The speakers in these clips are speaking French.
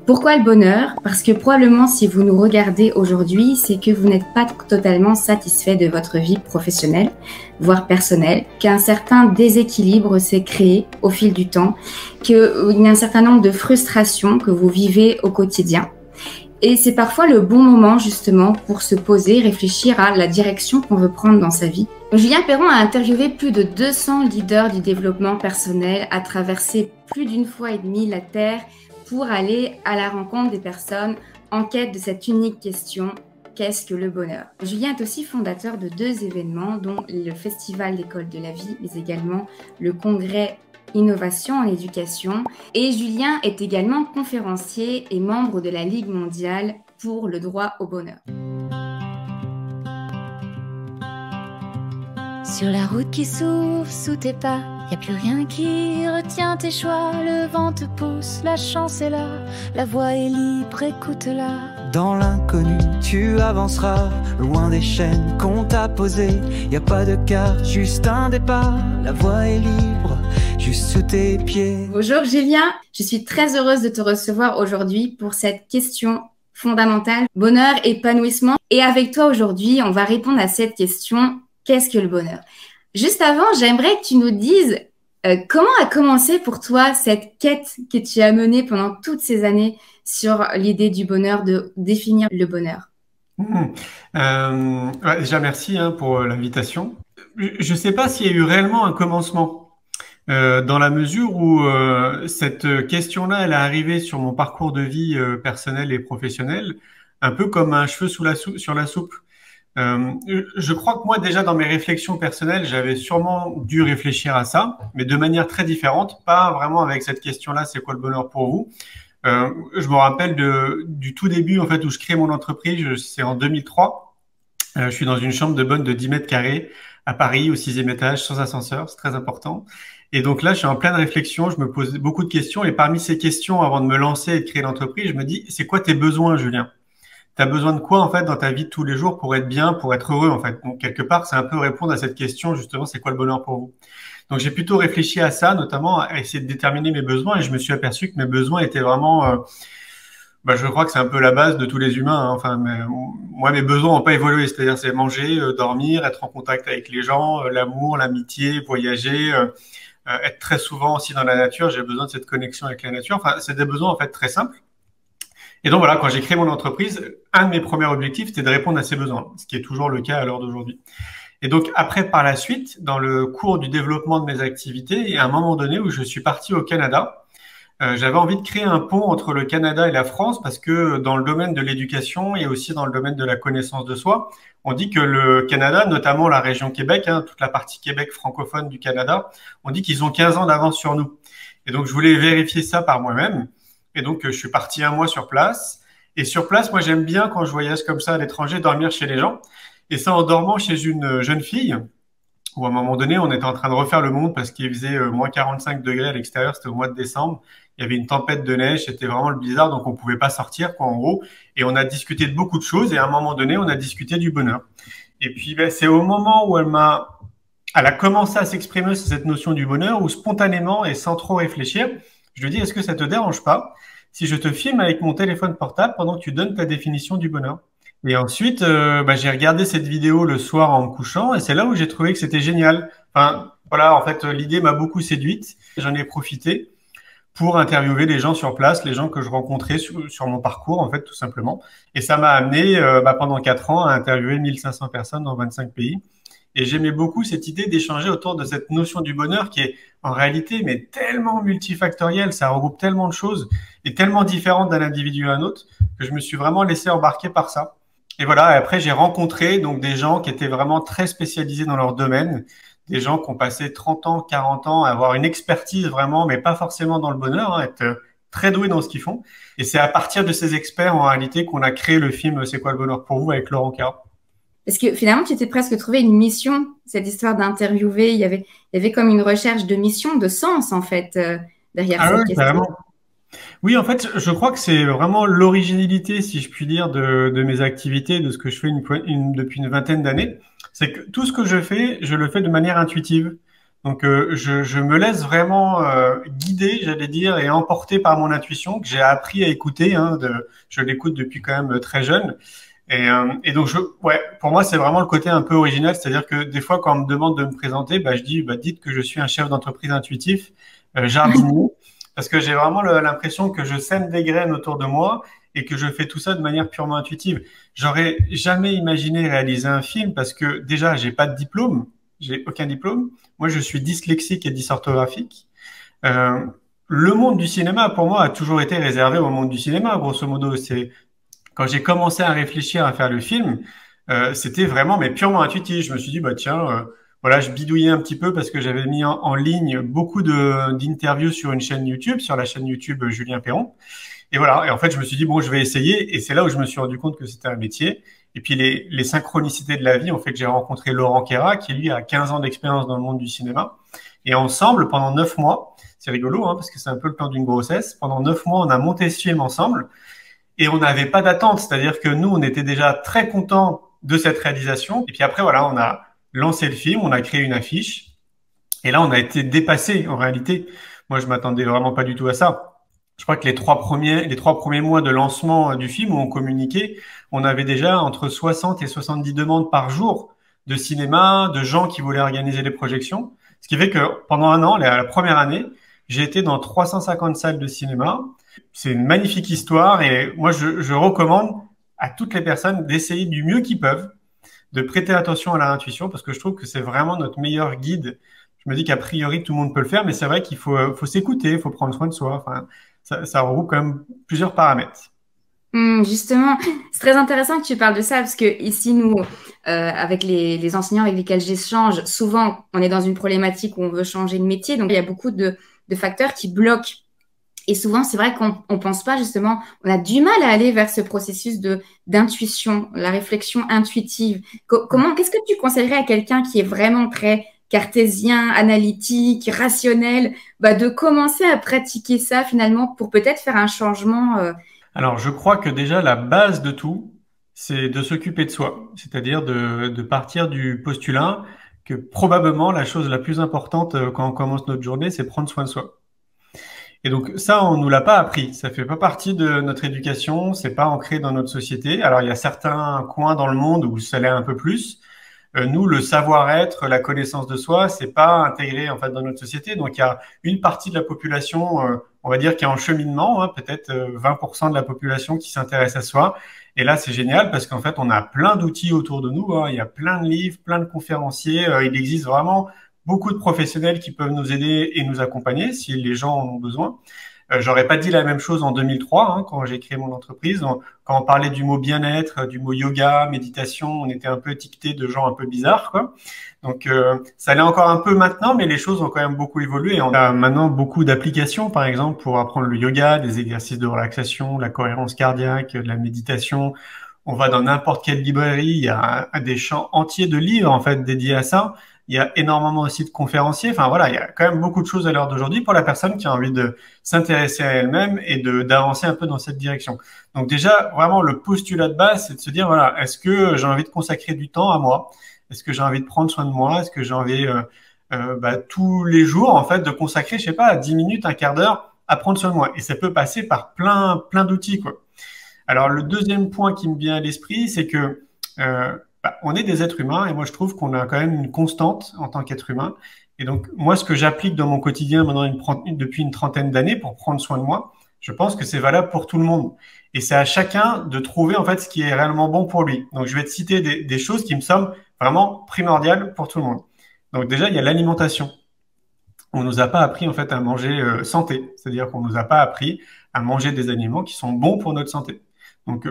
Pourquoi le bonheur? Parce que probablement si vous nous regardez aujourd'hui, c'est que vous n'êtes pas totalement satisfait de votre vie professionnelle, voire personnelle, qu'un certain déséquilibre s'est créé au fil du temps, qu'il y a un certain nombre de frustrations que vous vivez au quotidien. Et c'est parfois le bon moment justement pour se poser, réfléchir à la direction qu'on veut prendre dans sa vie. Julien Perron a interviewé plus de 200 leaders du développement personnel, a traversé plus d'une fois et demie la Terre pour aller à la rencontre des personnes en quête de cette unique question, qu'est-ce que le bonheur? Julien est aussi fondateur de 2 événements, dont le Festival d'école de la vie, mais également le congrès Innovation en éducation. Et Julien est également conférencier et membre de la Ligue mondiale pour le droit au bonheur. Sur la route qui s'ouvre sous tes pas, y a plus rien qui retient tes choix. Le vent te pousse, la chance est là, la voie est libre, écoute-la. Dans l'inconnu, tu avanceras, loin des chaînes qu'on t'a posées. Y a pas de carte, juste un départ, la voie est libre, juste sous tes pieds. Bonjour Julien, je suis très heureuse de te recevoir aujourd'hui pour cette question fondamentale, bonheur, épanouissement. Et avec toi aujourd'hui, on va répondre à cette question, qu'est-ce que le bonheur? Juste avant, j'aimerais que tu nous dises comment a commencé pour toi cette quête que tu as menée pendant toutes ces années sur l'idée du bonheur, de définir le bonheur. Ouais, déjà, merci pour l'invitation. Je ne sais pas s'il y a eu réellement un commencement, dans la mesure où cette question-là, elle est arrivée sur mon parcours de vie personnel et professionnel, un peu comme un cheveu sur la soupe. Je crois que moi, déjà dans mes réflexions personnelles, j'avais sûrement dû réfléchir à ça, mais de manière très différente, pas vraiment avec cette question-là, c'est quoi le bonheur pour vous? Je me rappelle du tout début en fait où je crée mon entreprise, c'est en 2003. Je suis dans une chambre de bonne de 10 mètres carrés à Paris, au 6e étage, sans ascenseur, c'est très important. Et donc là, je suis en pleine réflexion, je me pose beaucoup de questions, et parmi ces questions, avant de me lancer et de créer l'entreprise, je me dis, c'est quoi tes besoins, Julien? T'as besoin de quoi en fait dans ta vie de tous les jours pour être bien, pour être heureux en fait? Donc quelque part, c'est un peu répondre à cette question justement, c'est quoi le bonheur pour vous? Donc j'ai plutôt réfléchi à ça, notamment à essayer de déterminer mes besoins, et je me suis aperçu que mes besoins étaient vraiment, je crois que c'est un peu la base de tous les humains, hein. Enfin, moi mes besoins n'ont pas évolué, c'est-à-dire c'est manger, dormir, être en contact avec les gens, l'amour, l'amitié, voyager, être très souvent aussi dans la nature. J'ai besoin de cette connexion avec la nature. Enfin, c'est des besoins en fait très simples. Et donc voilà, quand j'ai créé mon entreprise, un de mes premiers objectifs, c'était de répondre à ces besoins, ce qui est toujours le cas à l'heure d'aujourd'hui. Et donc après, par la suite, dans le cours du développement de mes activités, il y a un moment donné où je suis parti au Canada. J'avais envie de créer un pont entre le Canada et la France parce que dans le domaine de l'éducation et aussi dans le domaine de la connaissance de soi, on dit que le Canada, notamment la région Québec, toute la partie Québec francophone du Canada, on dit qu'ils ont 15 ans d'avance sur nous. Et donc je voulais vérifier ça par moi-même. Et donc, je suis parti un mois sur place. Et sur place, moi, j'aime bien, quand je voyage comme ça à l'étranger, dormir chez les gens. Et ça, en dormant chez une jeune fille, où à un moment donné, on était en train de refaire le monde parce qu'il faisait moins 45 degrés à l'extérieur, c'était au mois de décembre. Il y avait une tempête de neige, c'était vraiment le blizzard, donc on pouvait pas sortir, quoi, en gros. Et on a discuté de beaucoup de choses. Et à un moment donné, on a discuté du bonheur. Et puis, c'est au moment où elle a commencé à s'exprimer sur cette notion du bonheur, où spontanément et sans trop réfléchir, je lui dis, est-ce que ça te dérange pas si je te filme avec mon téléphone portable pendant que tu donnes ta définition du bonheur? Et ensuite, j'ai regardé cette vidéo le soir en me couchant et c'est là où j'ai trouvé que c'était génial. Enfin, voilà, en fait, l'idée m'a beaucoup séduite. J'en ai profité pour interviewer les gens sur place, les gens que je rencontrais sur mon parcours, en fait, tout simplement. Et ça m'a amené, pendant 4 ans, à interviewer 1500 personnes dans 25 pays. Et j'aimais beaucoup cette idée d'échanger autour de cette notion du bonheur qui est en réalité mais tellement multifactorielle, ça regroupe tellement de choses et tellement différentes d'un individu à un autre que je me suis vraiment laissé embarquer par ça. Et voilà, et après j'ai rencontré donc des gens qui étaient vraiment très spécialisés dans leur domaine, des gens qui ont passé 30 ans, 40 ans à avoir une expertise vraiment, mais pas forcément dans le bonheur, être très doués dans ce qu'ils font. Et c'est à partir de ces experts en réalité qu'on a créé le film C'est quoi le bonheur pour vous avec Laurent Carra. Parce que finalement, tu t'es presque trouvé une mission, cette histoire d'interviewer. Il y avait comme une recherche de mission, de sens, en fait, derrière cette question. Carrément. Oui, en fait, je crois que c'est vraiment l'originalité, si je puis dire, de mes activités, de ce que je fais depuis une vingtaine d'années. C'est que tout ce que je fais, je le fais de manière intuitive. Donc, je me laisse vraiment guider, j'allais dire, et emporter par mon intuition que j'ai appris à écouter. Hein, je l'écoute depuis quand même très jeune. Et donc, ouais, pour moi, c'est vraiment le côté un peu original. C'est-à-dire que des fois, quand on me demande de me présenter, bah, je dis, bah, dites que je suis un chef d'entreprise intuitif, jardinier, parce que j'ai vraiment l'impression que je sème des graines autour de moi et que je fais tout ça de manière purement intuitive. J'aurais jamais imaginé réaliser un film parce que déjà, j'ai pas de diplôme, j'ai aucun diplôme. Moi, je suis dyslexique et dysorthographique. Euh, le monde du cinéma, pour moi, a toujours été réservé au monde du cinéma, grosso modo. C'est quand j'ai commencé à réfléchir à faire le film, c'était vraiment mais purement intuitif. Je me suis dit bah tiens, voilà, je bidouillais un petit peu parce que j'avais mis en ligne beaucoup d'interviews sur une chaîne YouTube, sur la chaîne YouTube Julien Perron. Et voilà. Et en fait, je me suis dit bon, je vais essayer. Et c'est là où je me suis rendu compte que c'était un métier. Et puis les synchronicités de la vie ont fait que j'ai rencontré Laurent Queyrat, qui lui a 15 ans d'expérience dans le monde du cinéma. Et ensemble, pendant 9 mois, c'est rigolo hein, parce que c'est un peu le temps d'une grossesse. Pendant 9 mois, on a monté ce film ensemble. Et on n'avait pas d'attente, c'est-à-dire que nous, on était déjà très contents de cette réalisation. Et puis après, voilà, on a lancé le film, on a créé une affiche. Et là, on a été dépassé en réalité. Moi, je m'attendais vraiment pas du tout à ça. Je crois que les trois premiers mois de lancement du film où on communiquait, on avait déjà entre 60 et 70 demandes par jour de cinéma, de gens qui voulaient organiser les projections. Ce qui fait que pendant un an, la première année, j'ai été dans 350 salles de cinéma. C'est une magnifique histoire et moi, je recommande à toutes les personnes d'essayer du mieux qu'ils peuvent, de prêter attention à leur intuition parce que je trouve que c'est vraiment notre meilleur guide. Je me dis qu'a priori, tout le monde peut le faire, mais c'est vrai qu'il faut s'écouter, il faut prendre soin de soi. Enfin, ça regroupe quand même plusieurs paramètres. Justement, c'est très intéressant que tu parles de ça parce que ici, nous, avec les enseignants avec lesquels j'échange, souvent, on est dans une problématique où on veut changer de métier. Donc, il y a beaucoup de facteurs qui bloquent. Et souvent, c'est vrai qu'on ne pense pas justement, on a du mal à aller vers ce processus d'intuition, la réflexion intuitive. Qu'est-ce que tu conseillerais à quelqu'un qui est vraiment très cartésien, analytique, rationnel, bah, de commencer à pratiquer ça finalement pour peut-être faire un changement Alors, je crois que déjà, la base de tout, c'est de s'occuper de soi. C'est-à-dire de partir du postulat que probablement la chose la plus importante quand on commence notre journée, c'est prendre soin de soi. Et donc ça, on nous l'a pas appris. Ça fait pas partie de notre éducation. C'est pas ancré dans notre société. Alors il y a certains coins dans le monde où ça l'est un peu plus. Nous, le savoir-être, la connaissance de soi, c'est pas intégré en fait dans notre société. Donc il y a une partie de la population, on va dire, qui est en cheminement, hein, peut-être 20% de la population qui s'intéresse à soi. Et là, c'est génial parce qu'en fait, on a plein d'outils autour de nous. Hein. Il y a plein de livres, plein de conférenciers. Il existe vraiment beaucoup de professionnels qui peuvent nous aider et nous accompagner si les gens en ont besoin. J'aurais pas dit la même chose en 2003 hein, quand j'ai créé mon entreprise. Quand on parlait du mot bien-être, du mot yoga, méditation, on était un peu étiqueté de gens un peu bizarres, quoi. Donc ça l'est encore un peu maintenant, mais les choses ont quand même beaucoup évolué. On a maintenant beaucoup d'applications, par exemple, pour apprendre le yoga, des exercices de relaxation, la cohérence cardiaque, de la méditation. On va dans n'importe quelle librairie, il y a des champs entiers de livres en fait dédiés à ça. Il y a énormément aussi de conférenciers. Enfin voilà, il y a quand même beaucoup de choses à l'heure d'aujourd'hui pour la personne qui a envie de s'intéresser à elle-même et d'avancer un peu dans cette direction. Donc déjà, vraiment, le postulat de base, c'est de se dire, voilà, est-ce que j'ai envie de consacrer du temps à moi? Est-ce que j'ai envie de prendre soin de moi? Est-ce que j'ai envie tous les jours, en fait, de consacrer, je sais pas, 10 minutes, un quart d'heure à prendre soin de moi? Et ça peut passer par plein d'outils, quoi. Alors, le deuxième point qui me vient à l'esprit, c'est que on est des êtres humains et moi je trouve qu'on a quand même une constante en tant qu'être humain. Et donc moi ce que j'applique dans mon quotidien maintenant depuis une trentaine d'années pour prendre soin de moi, je pense que c'est valable pour tout le monde. Et c'est à chacun de trouver en fait ce qui est réellement bon pour lui. Donc je vais te citer des choses qui me semblent vraiment primordiales pour tout le monde. Donc déjà il y a l'alimentation. On nous a pas appris en fait à manger santé, c'est-à-dire qu'on nous a pas appris à manger des aliments qui sont bons pour notre santé. Donc,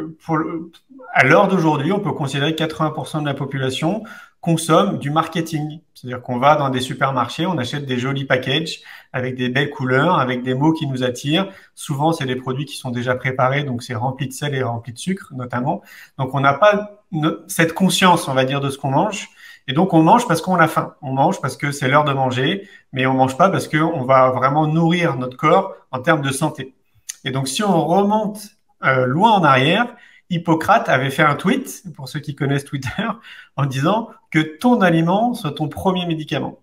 à l'heure d'aujourd'hui, on peut considérer que 80% de la population consomme du marketing. C'est-à-dire qu'on va dans des supermarchés, on achète des jolis packages avec des belles couleurs, avec des mots qui nous attirent. Souvent, c'est des produits qui sont déjà préparés, donc c'est rempli de sel et rempli de sucre, notamment. Donc, on n'a pas cette conscience, on va dire, de ce qu'on mange. Et donc, on mange parce qu'on a faim. On mange parce que c'est l'heure de manger, mais on mange pas parce qu'on va vraiment nourrir notre corps en termes de santé. Et donc, si on remonte loin en arrière, Hippocrate avait fait un tweet, pour ceux qui connaissent Twitter, en disant que ton aliment soit ton premier médicament.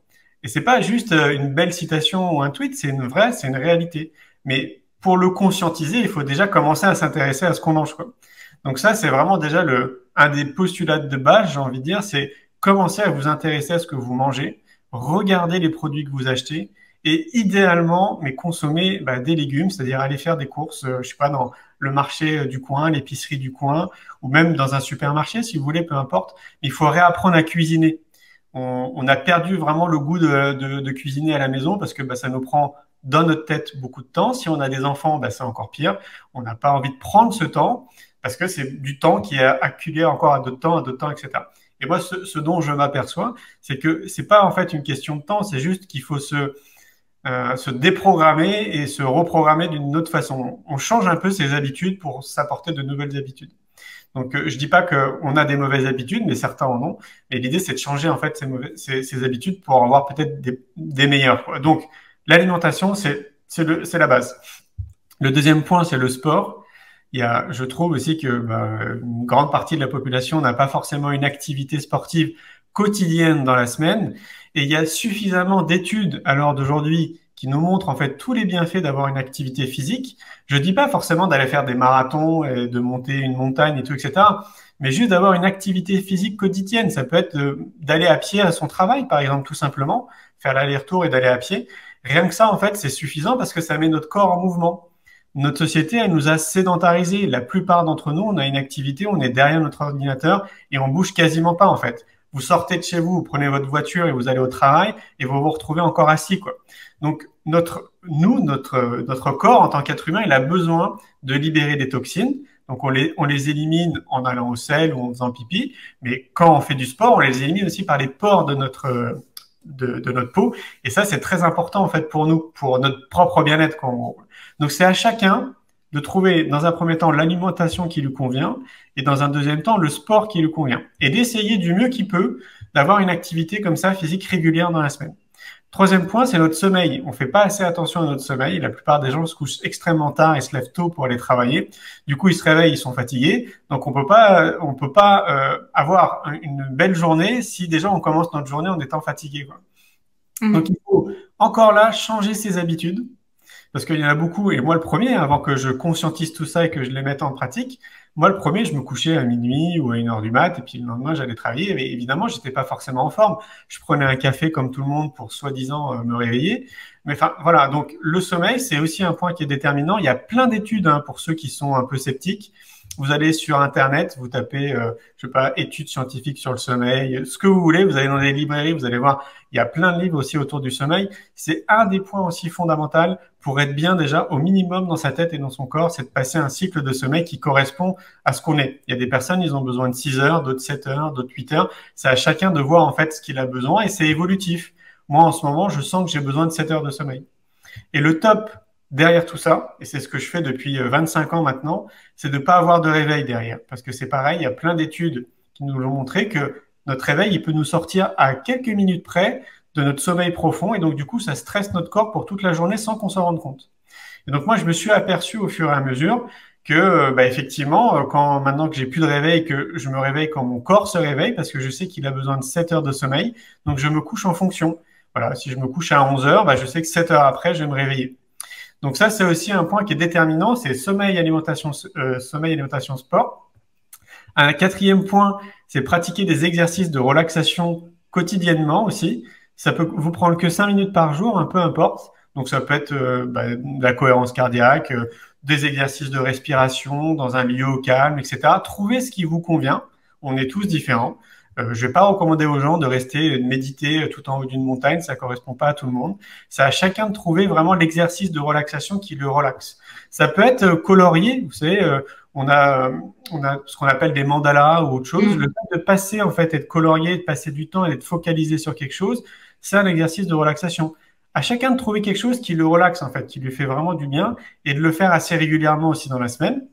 Et c'est pas juste une belle citation ou un tweet, c'est une réalité. Mais pour le conscientiser, il faut déjà commencer à s'intéresser à ce qu'on mange, quoi. Donc ça, c'est vraiment déjà un des postulats de base, j'ai envie de dire, c'est commencer à vous intéresser à ce que vous mangez, regarder les produits que vous achetez et idéalement, mais consommer des légumes, c'est-à-dire aller faire des courses, je sais pas, dans le marché du coin, l'épicerie du coin, ou même dans un supermarché, si vous voulez, peu importe. Il faut réapprendre à cuisiner. On a perdu vraiment le goût de cuisiner à la maison parce que ça nous prend dans notre tête beaucoup de temps. Si on a des enfants, c'est encore pire. On n'a pas envie de prendre ce temps parce que c'est du temps qui est acculé encore à d'autres temps, etc. Et moi, ce dont je m'aperçois, c'est que c'est pas en fait une question de temps, c'est juste qu'il faut se déprogrammer et se reprogrammer d'une autre façon. On change un peu ses habitudes pour s'apporter de nouvelles habitudes. Donc, je dis pas qu'on a des mauvaises habitudes, mais certains en ont. Mais l'idée, c'est de changer en fait ces habitudes pour avoir peut-être des meilleures, quoi. Donc, l'alimentation, c'est la base. Le deuxième point, c'est le sport. Je trouve aussi que une grande partie de la population n'a pas forcément une activité sportive quotidienne dans la semaine. Et il y a suffisamment d'études à l'heure d'aujourd'hui qui nous montrent en fait tous les bienfaits d'avoir une activité physique. Je dis pas forcément d'aller faire des marathons et de monter une montagne et tout, etc. Mais juste d'avoir une activité physique quotidienne. Ça peut être d'aller à pied à son travail, par exemple, tout simplement, faire l'aller-retour et d'aller à pied. Rien que ça, en fait, c'est suffisant parce que ça met notre corps en mouvement. Notre société, elle nous a sédentarisés. La plupart d'entre nous, on a une activité, on est derrière notre ordinateur et on bouge quasiment pas, en fait. Vous sortez de chez vous, vous prenez votre voiture et vous allez au travail et vous vous retrouvez encore assis, quoi. Donc, notre corps, en tant qu'être humain, il a besoin de libérer des toxines. Donc, on les élimine en allant au sel ou en faisant pipi. Mais quand on fait du sport, on les élimine aussi par les pores de notre peau. Et ça, c'est très important, en fait, pour nous, pour notre propre bien-être. Donc, c'est à chacun de trouver, dans un premier temps, l'alimentation qui lui convient et dans un deuxième temps, le sport qui lui convient. Et d'essayer du mieux qu'il peut d'avoir une activité comme ça, physique régulière dans la semaine. Troisième point, c'est notre sommeil. On fait pas assez attention à notre sommeil. La plupart des gens se couchent extrêmement tard et se lèvent tôt pour aller travailler. Du coup, ils se réveillent, ils sont fatigués. Donc, on peut pas avoir une belle journée si déjà on commence notre journée en étant fatigué, quoi. Donc, il faut encore là changer ses habitudes. Parce qu'il y en a beaucoup, et moi le premier, avant que je conscientise tout ça et que je les mette en pratique, moi le premier, je me couchais à minuit ou à 1h du mat, et puis le lendemain, j'allais travailler. Mais évidemment, j'étais pas forcément en forme. Je prenais un café comme tout le monde pour soi-disant me réveiller. Mais enfin, voilà. Donc, le sommeil, c'est aussi un point qui est déterminant. Il y a plein d'études pour ceux qui sont un peu sceptiques. Vous allez sur Internet, vous tapez, je sais pas, études scientifiques sur le sommeil, ce que vous voulez. Vous allez dans des librairies, vous allez voir, il y a plein de livres aussi autour du sommeil. C'est un des points aussi fondamentaux pour être bien déjà au minimum dans sa tête et dans son corps, c'est de passer un cycle de sommeil qui correspond à ce qu'on est. Il y a des personnes, ils ont besoin de 6 heures, d'autres 7 heures, d'autres 8 heures. C'est à chacun de voir en fait ce qu'il a besoin et c'est évolutif. Moi, en ce moment, je sens que j'ai besoin de 7 heures de sommeil. Et le top derrière tout ça, et c'est ce que je fais depuis 25 ans maintenant, c'est de ne pas avoir de réveil derrière. Parce que c'est pareil, il y a plein d'études qui nous l'ont montré que notre réveil, il peut nous sortir à quelques minutes près de notre sommeil profond. Et donc, du coup, ça stresse notre corps pour toute la journée sans qu'on s'en rende compte. Et donc, moi, je me suis aperçu au fur et à mesure que, effectivement, maintenant que j'ai plus de réveil, que je me réveille quand mon corps se réveille, parce que je sais qu'il a besoin de 7 heures de sommeil. Donc, je me couche en fonction. Voilà, si je me couche à 11 heures, je sais que 7 heures après, je vais me réveiller. Donc ça, c'est aussi un point qui est déterminant, c'est sommeil, alimentation, sport. Un quatrième point, c'est pratiquer des exercices de relaxation quotidiennement aussi. Ça peut vous prendre que 5 minutes par jour, peu importe. Donc ça peut être de la cohérence cardiaque, des exercices de respiration dans un lieu au calme, etc. Trouvez ce qui vous convient. On est tous différents. Je vais pas recommander aux gens de rester méditer tout en haut d'une montagne, ça correspond pas à tout le monde. C'est à chacun de trouver vraiment l'exercice de relaxation qui le relaxe. Ça peut être colorié, vous savez, on a ce qu'on appelle des mandalas ou autre chose. Le fait de passer en fait, être colorié, de passer du temps et d'être focalisé sur quelque chose, c'est un exercice de relaxation. À chacun de trouver quelque chose qui le relaxe en fait, qui lui fait vraiment du bien et de le faire assez régulièrement aussi dans la semaine.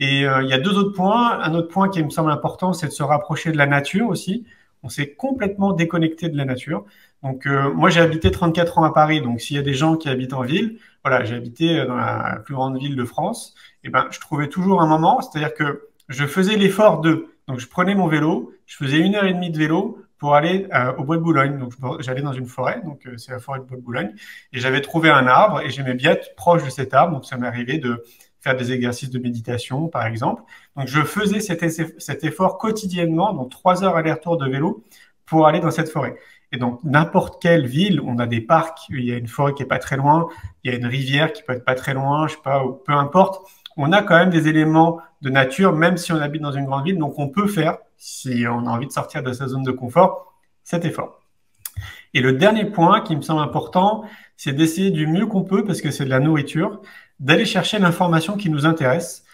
Et il y a deux autres points. Un autre point qui me semble important, c'est de se rapprocher de la nature aussi. On s'est complètement déconnecté de la nature. Donc, moi, j'ai habité 34 ans à Paris. Donc, s'il y a des gens qui habitent en ville, voilà, j'ai habité dans la plus grande ville de France. Et je trouvais toujours un moment, c'est-à-dire que je faisais l'effort de. Donc, je prenais mon vélo, je faisais 1h30 de vélo pour aller au Bois de Boulogne. Donc, j'allais dans une forêt, donc c'est la forêt de Bois de Boulogne, et j'avais trouvé un arbre et j'aimais bien être proche de cet arbre. Donc, ça m'est arrivé de faire des exercices de méditation, par exemple. Donc, je faisais cet effort quotidiennement, donc 3 heures aller-retour de vélo pour aller dans cette forêt. Et donc, n'importe quelle ville, on a des parcs, il y a une forêt qui est pas très loin, il y a une rivière qui peut être pas très loin, je sais pas, ou peu importe. On a quand même des éléments de nature, même si on habite dans une grande ville. Donc, on peut faire, si on a envie de sortir de sa zone de confort, cet effort. Et le dernier point qui me semble important, c'est d'essayer du mieux qu'on peut, parce que c'est de la nourriture, d'aller chercher l'information qui nous intéresse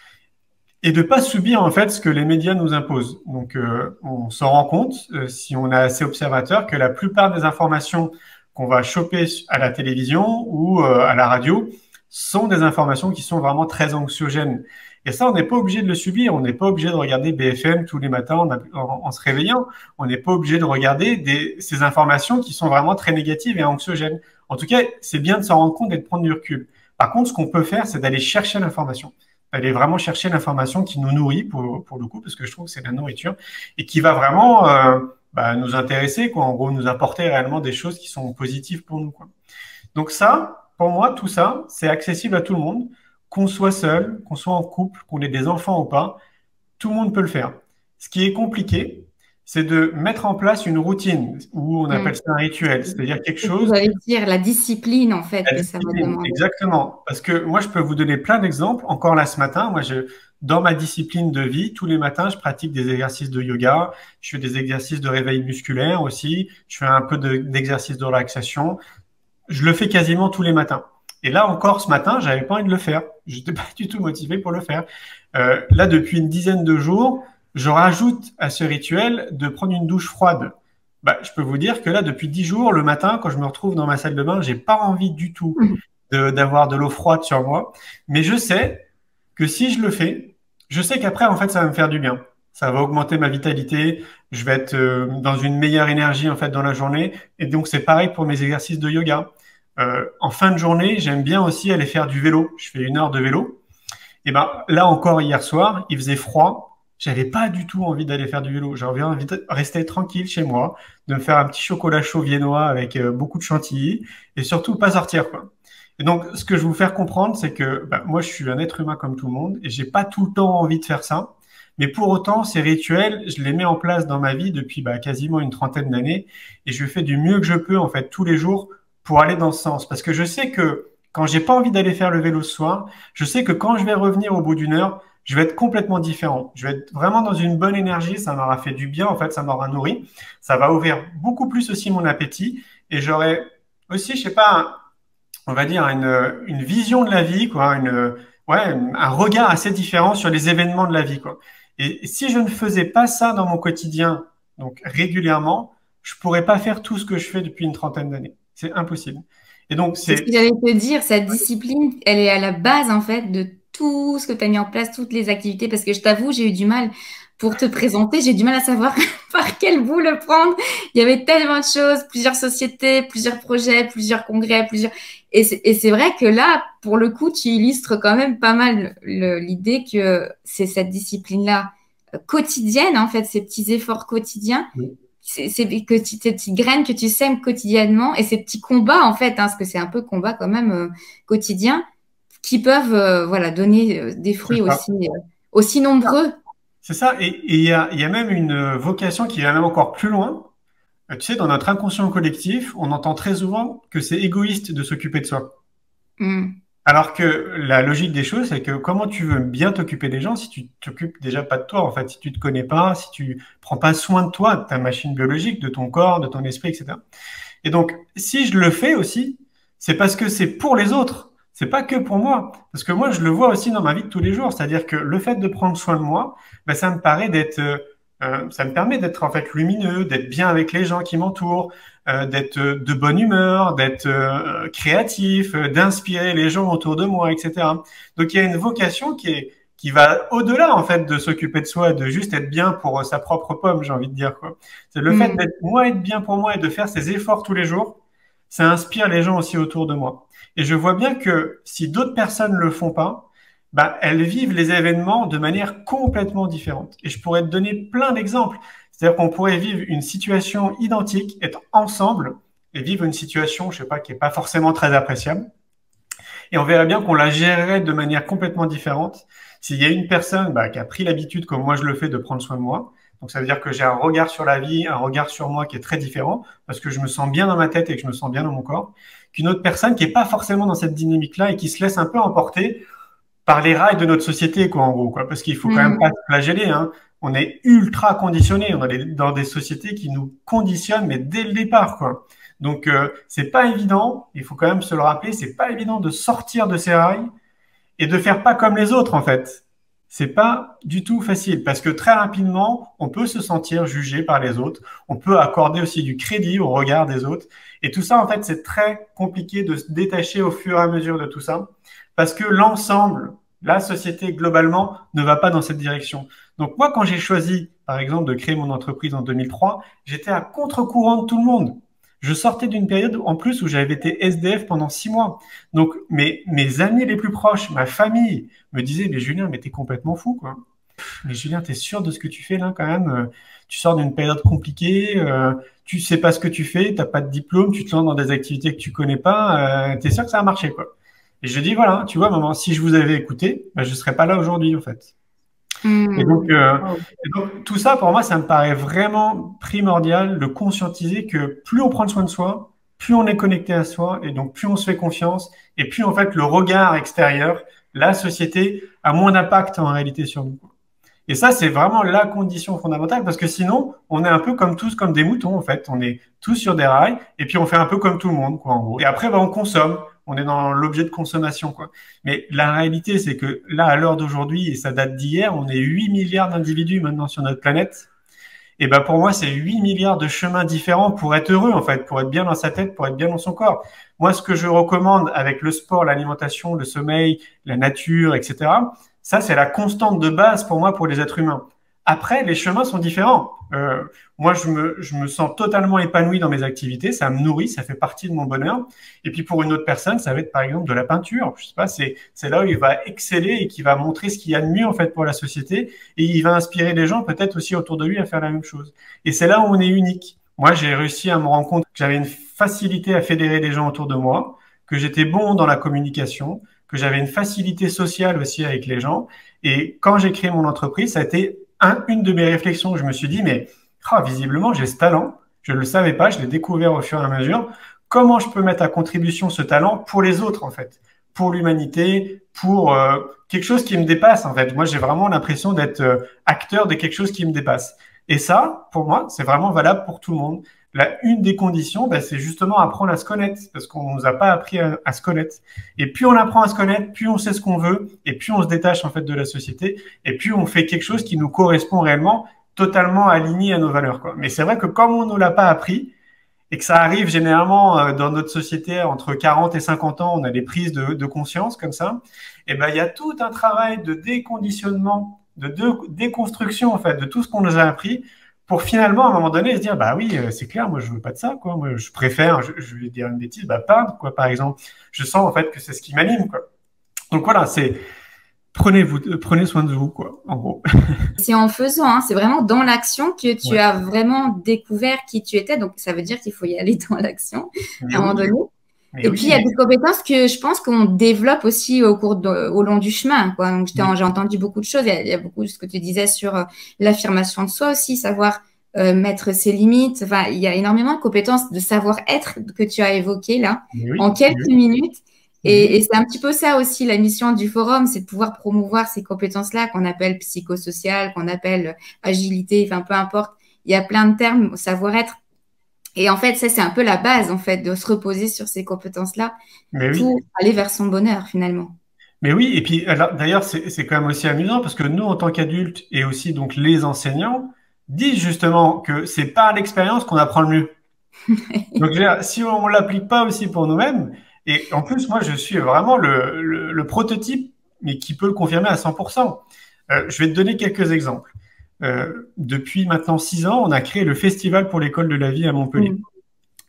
et de pas subir en fait ce que les médias nous imposent. Donc, on s'en rend compte, si on est assez observateur, que la plupart des informations qu'on va choper à la télévision ou à la radio sont des informations qui sont vraiment très anxiogènes. Et ça, on n'est pas obligé de le subir. On n'est pas obligé de regarder BFM tous les matins en se réveillant. On n'est pas obligé de regarder ces informations qui sont vraiment très négatives et anxiogènes. En tout cas, c'est bien de s'en rendre compte et de prendre du recul. Par contre, ce qu'on peut faire, c'est d'aller chercher l'information. D'aller vraiment chercher l'information qui nous nourrit, pour le coup, parce que je trouve que c'est de la nourriture, et qui va vraiment nous intéresser, quoi. En gros, nous apporter réellement des choses qui sont positives pour nous, quoi. Donc ça, pour moi, tout ça, c'est accessible à tout le monde, qu'on soit seul, qu'on soit en couple, qu'on ait des enfants ou pas, tout le monde peut le faire. Ce qui est compliqué, c'est de mettre en place une routine, ou on appelle ça un rituel, c'est-à-dire quelque chose… Vous allez dire la discipline, en fait, La que ça va discipline, demander. exactement. Parce que moi, je peux vous donner plein d'exemples. Encore là, ce matin, dans ma discipline de vie, tous les matins, je pratique des exercices de yoga, je fais des exercices de réveil musculaire aussi, je fais un peu d'exercices de relaxation. Je le fais quasiment tous les matins. Et là encore, ce matin, j'avais pas envie de le faire. Je n'étais pas du tout motivé pour le faire. Là, depuis une dizaine de jours, je rajoute à ce rituel de prendre une douche froide. Je peux vous dire que là, depuis 10 jours, le matin, quand je me retrouve dans ma salle de bain, j'ai pas envie du tout d'avoir de l'eau froide sur moi. Mais je sais que si je le fais, je sais qu'après, en fait, ça va me faire du bien. Ça va augmenter ma vitalité. Je vais être dans une meilleure énergie, en fait, dans la journée. Et donc, c'est pareil pour mes exercices de yoga. En fin de journée, j'aime bien aussi aller faire du vélo. Je fais 1 heure de vélo. Et là encore, hier soir, il faisait froid. J'avais pas du tout envie d'aller faire du vélo. J'avais envie de rester tranquille chez moi, de me faire un petit chocolat chaud viennois avec beaucoup de chantilly et surtout pas sortir, quoi. Et donc, ce que je veux vous faire comprendre, c'est que moi, je suis un être humain comme tout le monde et j'ai pas tout le temps envie de faire ça. Mais pour autant, ces rituels, je les mets en place dans ma vie depuis quasiment une trentaine d'années et je fais du mieux que je peux, en fait, tous les jours pour aller dans ce sens. Parce que je sais que quand j'ai pas envie d'aller faire le vélo ce soir, je sais que quand je vais revenir au bout d'une heure, je vais être complètement différent. Je vais être vraiment dans une bonne énergie. Ça m'aura fait du bien, en fait, ça m'aura nourri. Ça va ouvrir beaucoup plus aussi mon appétit. Et j'aurai aussi, je sais pas, on va dire une vision de la vie, quoi, un regard assez différent sur les événements de la vie, quoi. Et si je ne faisais pas ça dans mon quotidien, donc régulièrement, je pourrais pas faire tout ce que je fais depuis une trentaine d'années. C'est impossible. Et donc, C'est ce que j'allais te dire, cette discipline, elle est à la base, en fait, de tout ce que tu as mis en place, toutes les activités, parce que je t'avoue, j'ai eu du mal pour te présenter, j'ai du mal à savoir par quel bout le prendre. Il y avait tellement de choses, plusieurs sociétés, plusieurs projets, plusieurs congrès, Et c'est vrai que là, pour le coup, tu illustres quand même pas mal l'idée que c'est cette discipline-là quotidienne, en fait, ces petits efforts quotidiens. Oui. C'est ces petites graines que tu sèmes quotidiennement et ces petits combats, en fait, parce que c'est un peu combat quand même quotidien, qui peuvent donner des fruits aussi nombreux. C'est ça. Et il y a même une vocation qui va même encore plus loin. Tu sais, dans notre inconscient collectif, on entend très souvent que c'est égoïste de s'occuper de soi. Alors que la logique des choses, c'est que comment tu veux bien t'occuper des gens si tu t'occupes déjà pas de toi, en fait, si tu te connais pas, si tu prends pas soin de toi, de ta machine biologique, de ton corps, de ton esprit, etc. Et donc, si je le fais aussi, c'est parce que c'est pour les autres. C'est pas que pour moi. Parce que moi, je le vois aussi dans ma vie de tous les jours. C'est-à-dire que le fait de prendre soin de moi, ça me permet d'être en fait lumineux, d'être bien avec les gens qui m'entourent, d'être de bonne humeur, d'être créatif, d'inspirer les gens autour de moi, etc. Donc il y a une vocation qui va au-delà en fait de s'occuper de soi, de juste être bien pour sa propre pomme, j'ai envie de dire, quoi. C'est le fait être bien pour moi et de faire ces efforts tous les jours, ça inspire les gens aussi autour de moi. Et je vois bien que si d'autres personnes le font pas, elles vivent les événements de manière complètement différente. Et je pourrais te donner plein d'exemples. C'est-à-dire qu'on pourrait vivre une situation identique, être ensemble et vivre une situation, je sais pas, qui est pas forcément très appréciable. Et on verrait bien qu'on la gérerait de manière complètement différente s'il y a une personne qui a pris l'habitude, comme moi je le fais, de prendre soin de moi. Donc ça veut dire que j'ai un regard sur la vie, un regard sur moi qui est très différent parce que je me sens bien dans ma tête et que je me sens bien dans mon corps, qu'une autre personne qui est pas forcément dans cette dynamique-là et qui se laisse un peu emporter par les rails de notre société, quoi, en gros, quoi. Parce qu'il faut quand même pas se flageller, hein. On est ultra conditionné. On est dans des sociétés qui nous conditionnent, mais dès le départ, quoi. Donc, c'est pas évident. Il faut quand même se le rappeler. C'est pas évident de sortir de ces rails et de faire pas comme les autres, en fait. C'est pas du tout facile parce que très rapidement, on peut se sentir jugé par les autres. On peut accorder aussi du crédit au regard des autres. Et tout ça, en fait, c'est très compliqué de se détacher au fur et à mesure de tout ça parce que l'ensemble, la société globalement, ne va pas dans cette direction. Donc moi, quand j'ai choisi, par exemple, de créer mon entreprise en 2003, j'étais à contre-courant de tout le monde. Je sortais d'une période en plus où j'avais été SDF pendant 6 mois. Donc mes amis les plus proches, ma famille, me disaient, mais Julien, mais t'es complètement fou, quoi. Mais Julien, t'es sûr de ce que tu fais là quand même? Tu sors d'une période compliquée, tu sais pas ce que tu fais, t'as pas de diplôme, tu te lances dans des activités que tu connais pas, t'es sûr que ça va marcher, quoi. Et je dis, voilà, tu vois, maman, si je vous avais écouté, je serais pas là aujourd'hui, en fait. Et donc, tout ça, pour moi, ça me paraît vraiment primordial de conscientiser que plus on prend soin de soi, plus on est connecté à soi, et donc plus on se fait confiance, et plus, en fait, le regard extérieur, la société, a moins d'impact en réalité sur nous. Et ça, c'est vraiment la condition fondamentale, parce que sinon, on est un peu comme tous, comme des moutons, en fait. On est tous sur des rails, et puis on fait un peu comme tout le monde, quoi, en gros. Et après, on consomme. On est dans l'objet de consommation, quoi. Mais la réalité, c'est que là, à l'heure d'aujourd'hui, et ça date d'hier, on est 8 milliards d'individus maintenant sur notre planète. Et pour moi, c'est 8 milliards de chemins différents pour être heureux, en fait, pour être bien dans sa tête, pour être bien dans son corps. Moi, ce que je recommande avec le sport, l'alimentation, le sommeil, la nature, etc., ça, c'est la constante de base pour moi, pour les êtres humains. Après, les chemins sont différents. Moi, je me sens totalement épanoui dans mes activités. Ça me nourrit, ça fait partie de mon bonheur. Et puis, pour une autre personne, ça va être par exemple de la peinture. Je sais pas, c'est là où il va exceller et qui va montrer ce qu'il y a de mieux en fait pour la société. Et il va inspirer les gens peut-être aussi autour de lui à faire la même chose. Et c'est là où on est unique. Moi, j'ai réussi à me rendre compte que j'avais une facilité à fédérer les gens autour de moi, que j'étais bon dans la communication, que j'avais une facilité sociale aussi avec les gens. Et quand j'ai créé mon entreprise, ça a été une de mes réflexions. Je me suis dit, mais visiblement, j'ai ce talent. Je ne le savais pas, je l'ai découvert au fur et à mesure. Comment je peux mettre à contribution ce talent pour les autres, en fait, pour l'humanité, pour quelque chose qui me dépasse, en fait. Moi, j'ai vraiment l'impression d'être acteur de quelque chose qui me dépasse. Et ça, pour moi, c'est vraiment valable pour tout le monde. Une des conditions, c'est justement apprendre à se connaître, parce qu'on nous a pas appris à se connaître. Et plus on apprend à se connaître, plus on sait ce qu'on veut, et plus on se détache en fait de la société, et plus on fait quelque chose qui nous correspond réellement, totalement aligné à nos valeurs, quoi. Mais c'est vrai que comme on ne l'a pas appris, et que ça arrive généralement dans notre société entre 40 et 50 ans, on a des prises de conscience comme ça, et il y a tout un travail de déconditionnement, de déconstruction en fait, de tout ce qu'on nous a appris, pour finalement, à un moment donné, se dire, oui, c'est clair, moi, je veux pas de ça, quoi. Moi, je préfère, je vais dire une bêtise, peindre, quoi, par exemple. Je sens, en fait, que c'est ce qui m'anime, quoi. Donc voilà, prenez soin de vous, quoi, en gros. C'est en faisant, hein, c'est vraiment dans l'action que tu as vraiment découvert qui tu étais. Donc, ça veut dire qu'il faut y aller dans l'action, à un moment donné. Et puis, il y a des compétences que je pense qu'on développe aussi au long du chemin, quoi. Donc, j'ai entendu beaucoup de choses. Il y a beaucoup de ce que tu disais sur l'affirmation de soi aussi, savoir mettre ses limites. Enfin, il y a énormément de compétences de savoir-être que tu as évoquées là, en quelques minutes. Et c'est un petit peu ça aussi, la mission du forum, c'est de pouvoir promouvoir ces compétences-là qu'on appelle psychosociales, qu'on appelle agilité, enfin, peu importe. Il y a plein de termes, savoir-être. Et en fait, ça, c'est un peu la base, en fait, de se reposer sur ces compétences-là pour aller vers son bonheur, finalement. Mais oui, et puis d'ailleurs, c'est quand même aussi amusant parce que nous, en tant qu'adultes et aussi donc les enseignants, disent justement que c'est par l'expérience qu'on apprend le mieux. Donc, si on l'applique pas aussi pour nous-mêmes, et en plus, moi, je suis vraiment le prototype, mais qui peut le confirmer à 100%. Je vais te donner quelques exemples. Depuis maintenant 6 ans, on a créé le Festival pour l'école de la vie à Montpellier.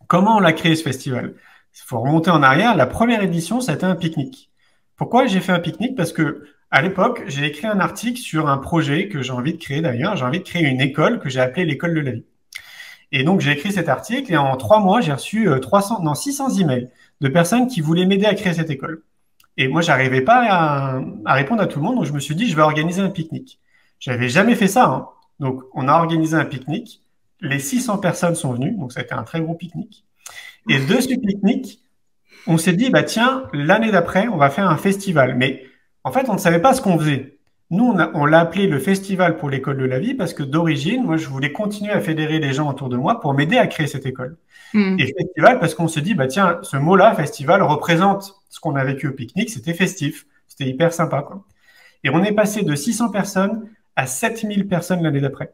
Comment on l'a créé ce festival? Il faut remonter en arrière. La première édition, ça a été un pique-nique. Pourquoi j'ai fait un pique-nique? Parce que À l'époque, j'ai écrit un article sur un projet que j'ai envie de créer d'ailleurs. J'ai envie de créer une école que j'ai appelée l'école de la vie. Et donc, j'ai écrit cet article et en 3 mois, j'ai reçu 600 emails de personnes qui voulaient m'aider à créer cette école. Et moi, j'arrivais pas à répondre à tout le monde, donc je me suis dit, je vais organiser un pique-nique. J'avais jamais fait ça, hein. Donc, on a organisé un pique-nique. Les 600 personnes sont venues, donc ça a été un très gros pique-nique. Et de ce pique-nique, on s'est dit, bah tiens, l'année d'après, on va faire un festival. Mais en fait, on ne savait pas ce qu'on faisait. Nous, on l'a appelé le Festival pour l'école de la vie parce que d'origine, moi, je voulais continuer à fédérer les gens autour de moi pour m'aider à créer cette école. Et festival parce qu'on se dit, bah tiens, ce mot-là, festival, représente ce qu'on a vécu au pique-nique. C'était festif, c'était hyper sympa, quoi. Et on est passé de 600 personnes à 7000 personnes l'année d'après.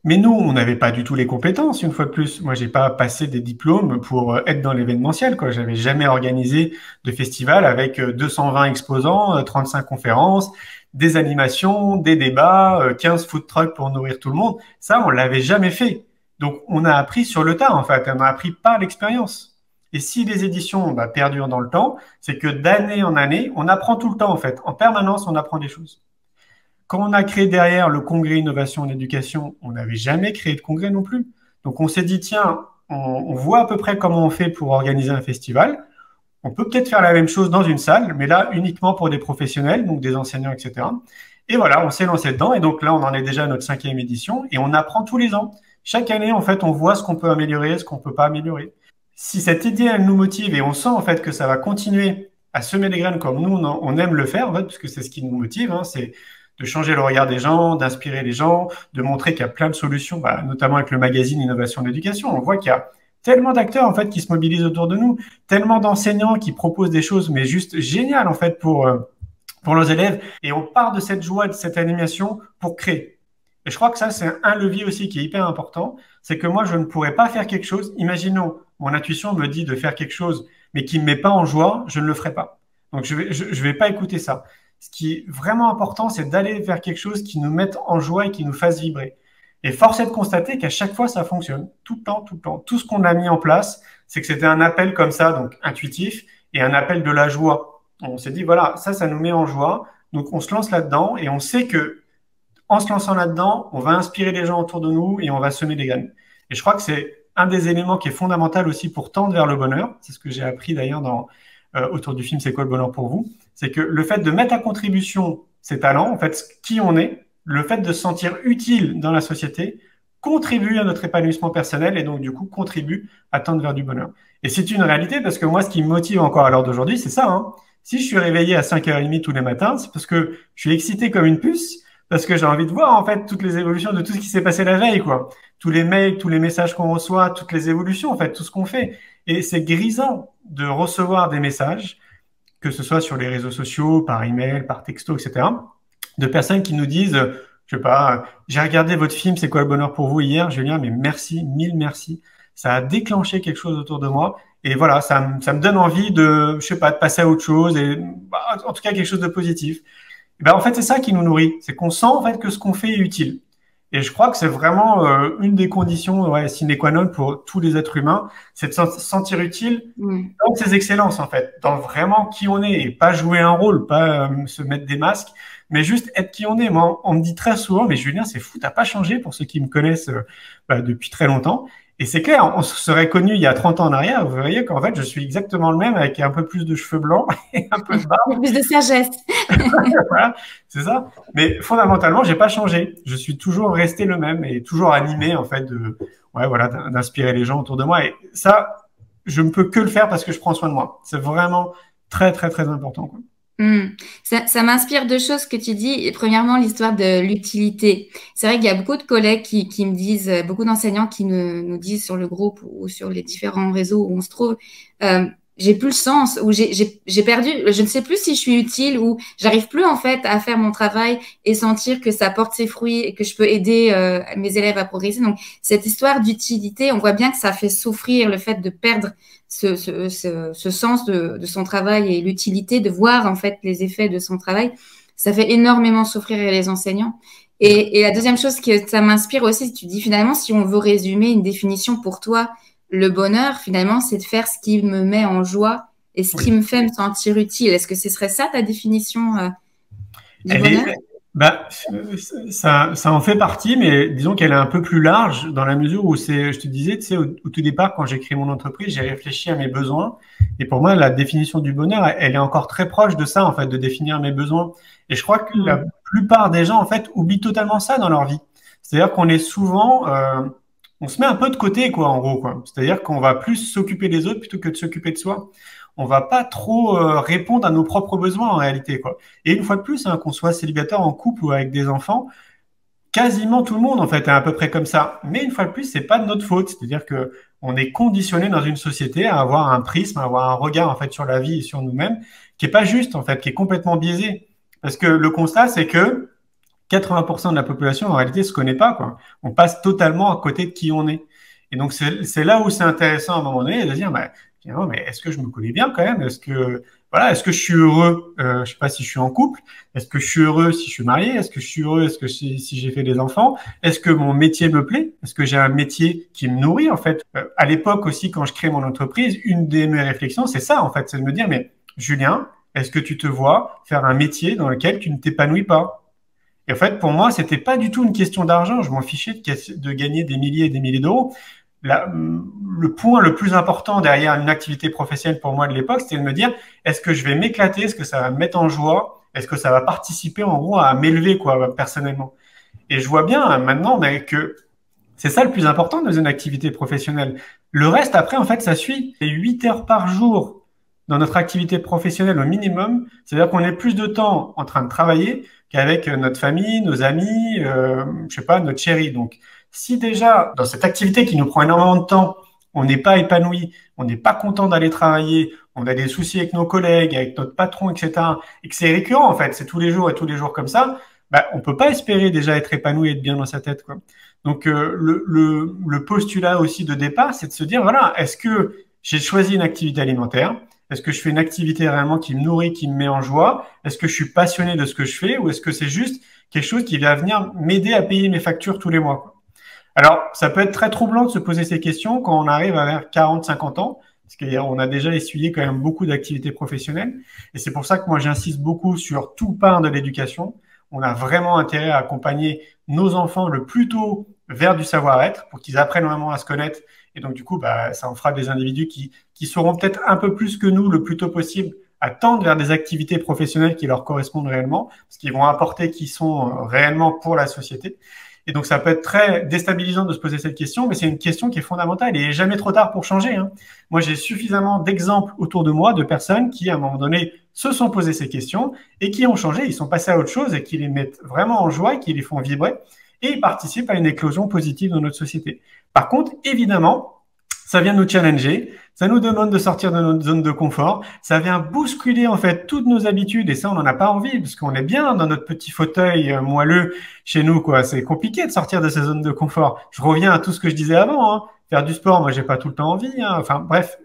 Mais nous, on n'avait pas du tout les compétences, une fois de plus. Moi, j'ai pas passé des diplômes pour être dans l'événementiel, quoi. J'avais jamais organisé de festival avec 220 exposants, 35 conférences, des animations, des débats, 15 food trucks pour nourrir tout le monde. Ça, on l'avait jamais fait. Donc, on a appris sur le tas, en fait. On a appris par l'expérience. Et si les éditions perdurent dans le temps, c'est que d'année en année, on apprend tout le temps, en fait. En permanence, on apprend des choses. Quand on a créé derrière le congrès innovation en éducation, on n'avait jamais créé de congrès non plus. Donc, on s'est dit, tiens, on voit à peu près comment on fait pour organiser un festival. On peut peut-être faire la même chose dans une salle, mais là, uniquement pour des professionnels, donc des enseignants, etc. Et voilà, on s'est lancé dedans. Et donc là, on en est déjà à notre 5e édition et on apprend tous les ans. Chaque année, en fait, on voit ce qu'on peut améliorer, ce qu'on peut pas améliorer. Si cette idée, elle nous motive et on sent, en fait, que ça va continuer à semer des graines comme nous, on aime le faire, en fait, parce que c'est ce qui nous motive, hein, c'est de changer le regard des gens, d'inspirer les gens, de montrer qu'il y a plein de solutions, notamment avec le magazine Innovation en éducation. On voit qu'il y a tellement d'acteurs, en fait, qui se mobilisent autour de nous, tellement d'enseignants qui proposent des choses, mais juste géniales, en fait, pour nos élèves. Et on part de cette joie, de cette animation pour créer. Et je crois que ça, c'est un levier aussi qui est hyper important. C'est que moi, je ne pourrais pas faire quelque chose. Imaginons, mon intuition me dit de faire quelque chose, mais qui ne me met pas en joie, je ne le ferai pas. Donc, je vais pas écouter ça. Ce qui est vraiment important, c'est d'aller vers quelque chose qui nous mette en joie et qui nous fasse vibrer. Et force est de constater qu'à chaque fois, ça fonctionne. Tout le temps, tout le temps. Tout ce qu'on a mis en place, c'est que c'était un appel comme ça, donc intuitif, et un appel de la joie. On s'est dit, voilà, ça nous met en joie. Donc, on se lance là-dedans et on sait que en se lançant là-dedans, on va inspirer les gens autour de nous et on va semer des graines. Et je crois que c'est un des éléments qui est fondamental aussi pour tendre vers le bonheur. C'est ce que j'ai appris d'ailleurs autour du film C'est quoi le bonheur pour vous? C'est que le fait de mettre à contribution ses talents, en fait, qui on est, le fait de se sentir utile dans la société, contribue à notre épanouissement personnel et donc, du coup, contribue à tendre vers du bonheur. Et c'est une réalité parce que moi, ce qui me motive encore à l'heure d'aujourd'hui, c'est ça, hein. Si je suis réveillé à 5h30 tous les matins, c'est parce que je suis excité comme une puce, parce que j'ai envie de voir, en fait, toutes les évolutions de tout ce qui s'est passé la veille, quoi. Tous les mails, tous les messages qu'on reçoit, toutes les évolutions, en fait, tout ce qu'on fait. Et c'est grisant de recevoir des messages, que ce soit sur les réseaux sociaux, par email, par texto, etc., de personnes qui nous disent, je sais pas, j'ai regardé votre film, C'est quoi le bonheur pour vous hier, Julien, mais merci, mille merci. Ça a déclenché quelque chose autour de moi. Et voilà, ça me donne envie de, je sais pas, de passer à autre chose et, en tout cas, quelque chose de positif. Et en fait, c'est ça qui nous nourrit. C'est qu'on sent, en fait, que ce qu'on fait est utile. Et je crois que c'est vraiment une des conditions sine qua non pour tous les êtres humains, c'est de se sentir utile dans ses excellences, en fait, dans vraiment qui on est et pas jouer un rôle, pas se mettre des masques, mais juste être qui on est. Moi, on me dit très souvent, mais Julien, c'est fou, t'as pas changé pour ceux qui me connaissent depuis très longtemps. Et c'est clair, on se serait connus il y a 30 ans en arrière, vous voyez qu'en fait, je suis exactement le même avec un peu plus de cheveux blancs et un peu de barbe. Plus de sagesse. Voilà, c'est ça. Mais fondamentalement, j'ai pas changé. Je suis toujours resté le même et toujours animé, en fait, d'inspirer les gens autour de moi. Et ça, je ne peux que le faire parce que je prends soin de moi. C'est vraiment très, très, très important, quoi. Ça m'inspire deux choses que tu dis. Premièrement, l'histoire de l'utilité. C'est vrai qu'il y a beaucoup de collègues qui me disent, beaucoup d'enseignants qui nous disent sur le groupe ou sur les différents réseaux où on se trouve, j'ai plus le sens, ou j'ai perdu, je ne sais plus si je suis utile, ou j'arrive plus en fait à faire mon travail et sentir que ça porte ses fruits et que je peux aider mes élèves à progresser. Donc cette histoire d'utilité, on voit bien que ça fait souffrir le fait de perdre ce sens de son travail et l'utilité de voir en fait les effets de son travail. Ça fait énormément souffrir les enseignants. Et la deuxième chose que ça m'inspire aussi, tu dis finalement, si on veut résumer une définition pour toi, le bonheur, finalement, c'est de faire ce qui me met en joie et ce qui me fait me sentir utile. Est-ce que ce serait ça ta définition du Elle bonheur? est, bah, ça en fait partie, mais disons qu'elle est un peu plus large dans la mesure où je te disais, tu sais, au tout départ, quand j'ai créé mon entreprise, j'ai réfléchi à mes besoins. Et pour moi, la définition du bonheur, elle est encore très proche de ça, en fait, de définir mes besoins. Et je crois que la Mm. plupart des gens, en fait, oublient totalement ça dans leur vie. C'est-à-dire qu'on est souvent, on se met un peu de côté, quoi, en gros, quoi. C'est-à-dire qu'on va plus s'occuper des autres plutôt que de s'occuper de soi. On va pas trop répondre à nos propres besoins en réalité, quoi. Et une fois de plus, hein, qu'on soit célibataire, en couple ou avec des enfants, quasiment tout le monde en fait est à peu près comme ça. Mais une fois de plus, c'est pas de notre faute. C'est-à-dire que on est conditionné dans une société à avoir un prisme, à avoir un regard en fait sur la vie et sur nous-mêmes qui est pas juste en fait, qui est complètement biaisé. Parce que le constat, c'est que 80% de la population en réalité se connaît pas, quoi. On passe totalement à côté de qui on est. Et donc c'est là où c'est intéressant à un moment donné de dire, bah, finalement, mais est-ce que je me connais bien quand même? Est-ce que voilà, est-ce que je suis heureux? Je sais pas si je suis en couple. Est-ce que je suis heureux si je suis marié? Est-ce que je suis heureux? Est-ce que si j'ai fait des enfants? Est-ce que mon métier me plaît? Est-ce que j'ai un métier qui me nourrit en fait? À l'époque aussi, quand je crée mon entreprise, une de mes réflexions, c'est ça en fait, c'est de me dire, mais Julien, est-ce que tu te vois faire un métier dans lequel tu ne t'épanouis pas? Et en fait, pour moi, c'était pas du tout une question d'argent. Je m'en fichais de gagner des milliers et des milliers d'euros. Le point le plus important derrière une activité professionnelle pour moi de l'époque, c'était de me dire, est-ce que je vais m'éclater? Est-ce que ça va me mettre en joie? Est-ce que ça va participer en gros à m'élever quoi personnellement? Et je vois bien maintenant mais, que c'est ça le plus important dans une activité professionnelle. Le reste, après, en fait, ça suit. C'est 8 heures par jour dans notre activité professionnelle au minimum. C'est-à-dire qu'on est plus de temps en train de travailler qu'avec notre famille, nos amis, je sais pas, notre chérie. Donc, si déjà, dans cette activité qui nous prend énormément de temps, on n'est pas épanoui, on n'est pas content d'aller travailler, on a des soucis avec nos collègues, avec notre patron, etc., et que c'est récurrent, en fait, c'est tous les jours et tous les jours comme ça, bah, on peut pas espérer déjà être épanoui et être bien dans sa tête, quoi. Donc, le postulat aussi de départ, c'est de se dire, voilà, est-ce que j'ai choisi une activité alimentaire? Est-ce que je fais une activité réellement qui me nourrit, qui me met en joie? Est-ce que je suis passionné de ce que je fais ou est-ce que c'est juste quelque chose qui va venir m'aider à payer mes factures tous les mois, quoi? Alors, ça peut être très troublant de se poser ces questions quand on arrive à vers 40, 50 ans, parce qu'on a déjà essuyé quand même beaucoup d'activités professionnelles. Et c'est pour ça que moi, j'insiste beaucoup sur tout part de l'éducation. On a vraiment intérêt à accompagner nos enfants le plus tôt vers du savoir-être pour qu'ils apprennent vraiment à se connaître. Et donc, du coup, bah, ça en fera des individus qui sauront peut-être un peu plus que nous le plus tôt possible à tendre vers des activités professionnelles qui leur correspondent réellement, parce qu'ils vont apporter qui sont réellement pour la société. Et donc, ça peut être très déstabilisant de se poser cette question, mais c'est une question qui est fondamentale et il n'est jamais trop tard pour changer, hein. Moi, j'ai suffisamment d'exemples autour de moi de personnes qui, à un moment donné, se sont posées ces questions et qui ont changé, ils sont passés à autre chose et qui les mettent vraiment en joie et qui les font vibrer et ils participent à une éclosion positive dans notre société. Par contre, évidemment, ça vient nous challenger, ça nous demande de sortir de notre zone de confort, ça vient bousculer en fait toutes nos habitudes et ça on n'en a pas envie parce qu'on est bien dans notre petit fauteuil moelleux chez nous quoi. C'est compliqué de sortir de ces zones de confort. Je reviens à tout ce que je disais avant, hein. Faire du sport, moi j'ai pas tout le temps envie, hein. Enfin bref,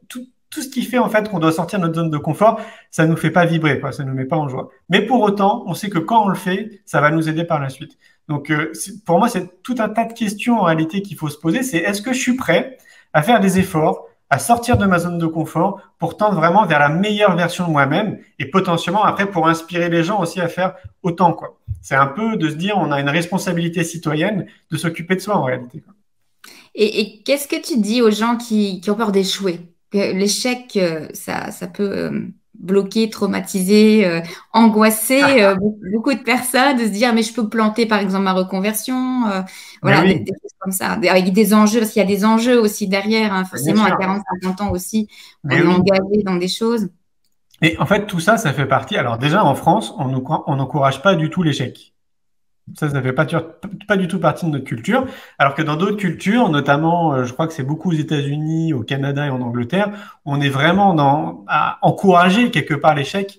tout ce qui fait en fait qu'on doit sortir de notre zone de confort, ça nous fait pas vibrer quoi, ça nous met pas en joie. Mais pour autant, on sait que quand on le fait, ça va nous aider par la suite. Donc pour moi c'est tout un tas de questions en réalité qu'il faut se poser. C'est est-ce que je suis prêt à faire des efforts, à sortir de ma zone de confort pour tendre vraiment vers la meilleure version de moi-même et potentiellement après pour inspirer les gens aussi à faire autant, quoi. C'est un peu de se dire on a une responsabilité citoyenne de s'occuper de soi en réalité, quoi. Et qu'est-ce que tu dis aux gens qui ont peur d'échouer? Que l'échec, ça peut bloquer, traumatiser, angoisser beaucoup de personnes, de se dire, mais je peux planter, par exemple, ma reconversion, Mais voilà, oui, des choses comme ça, avec des enjeux, parce qu'il y a des enjeux aussi derrière, hein, bien forcément, à sûr. 40, 50 ans aussi, Mais on est oui. engagé dans des choses. Et en fait, tout ça, ça fait partie. Alors déjà, en France, on n'encourage pas du tout l'échec. Ça fait pas du tout partie de notre culture. Alors que dans d'autres cultures, notamment, je crois que c'est beaucoup aux États-Unis, au Canada et en Angleterre, on est vraiment à encourager quelque part l'échec,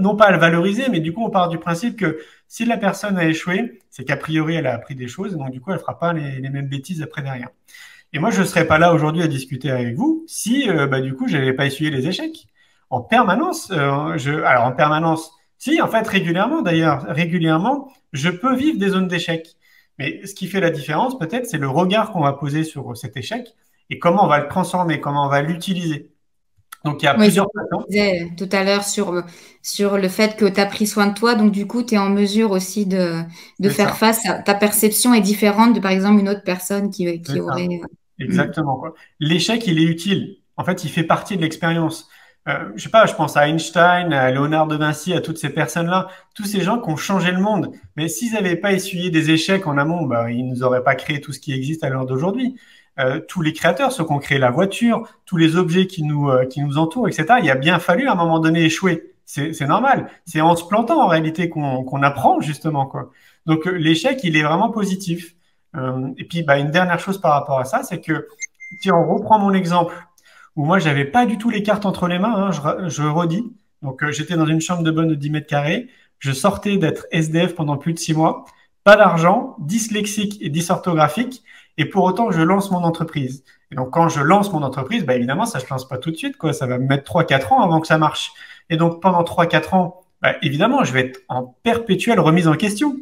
non pas à le valoriser, mais du coup, on part du principe que si la personne a échoué, c'est qu'a priori, elle a appris des choses, et donc du coup, elle fera pas les mêmes bêtises après derrière. Et moi, je serais pas là aujourd'hui à discuter avec vous si, bah, du coup, j'avais pas essuyé les échecs. En permanence, alors en permanence, si, en fait, régulièrement d'ailleurs, régulièrement, je peux vivre des zones d'échec. Mais ce qui fait la différence, peut-être, c'est le regard qu'on va poser sur cet échec et comment on va le transformer, comment on va l'utiliser. Donc, il y a Oui, c'est ce plusieurs que façons. je disais tout à l'heure sur le fait que tu as pris soin de toi. Donc, du coup, tu es en mesure aussi de C'est faire ça, face à ta perception est différente de, par exemple, une autre personne qui c'est ça. aurait. Hmm. Exactement, quoi. L'échec, il est utile. En fait, il fait partie de l'expérience. Je sais pas, je pense à Einstein, à Léonard de Vinci, à toutes ces personnes-là, tous ces gens qui ont changé le monde. Mais s'ils n'avaient pas essuyé des échecs en amont, bah, ils nous auraient pas créé tout ce qui existe à l'heure d'aujourd'hui. Tous les créateurs, ceux qui ont créé la voiture, tous les objets qui nous entourent, etc. Il a bien fallu à un moment donné échouer. C'est normal. C'est en se plantant en réalité qu'on apprend justement, quoi. Donc l'échec, il est vraiment positif. Et puis, bah, une dernière chose par rapport à ça, c'est que si on reprend mon exemple, où moi, j'avais pas du tout les cartes entre les mains, hein, je redis. Donc, j'étais dans une chambre de bonne de 10 mètres carrés. Je sortais d'être SDF pendant plus de 6 mois. Pas d'argent, dyslexique et dysorthographique. Et pour autant, je lance mon entreprise. Et donc, quand je lance mon entreprise, bah, évidemment, ça se lance pas tout de suite, quoi. Ça va me mettre 3 4 ans avant que ça marche. Et donc, pendant 3 4 ans, bah, évidemment, je vais être en perpétuelle remise en question.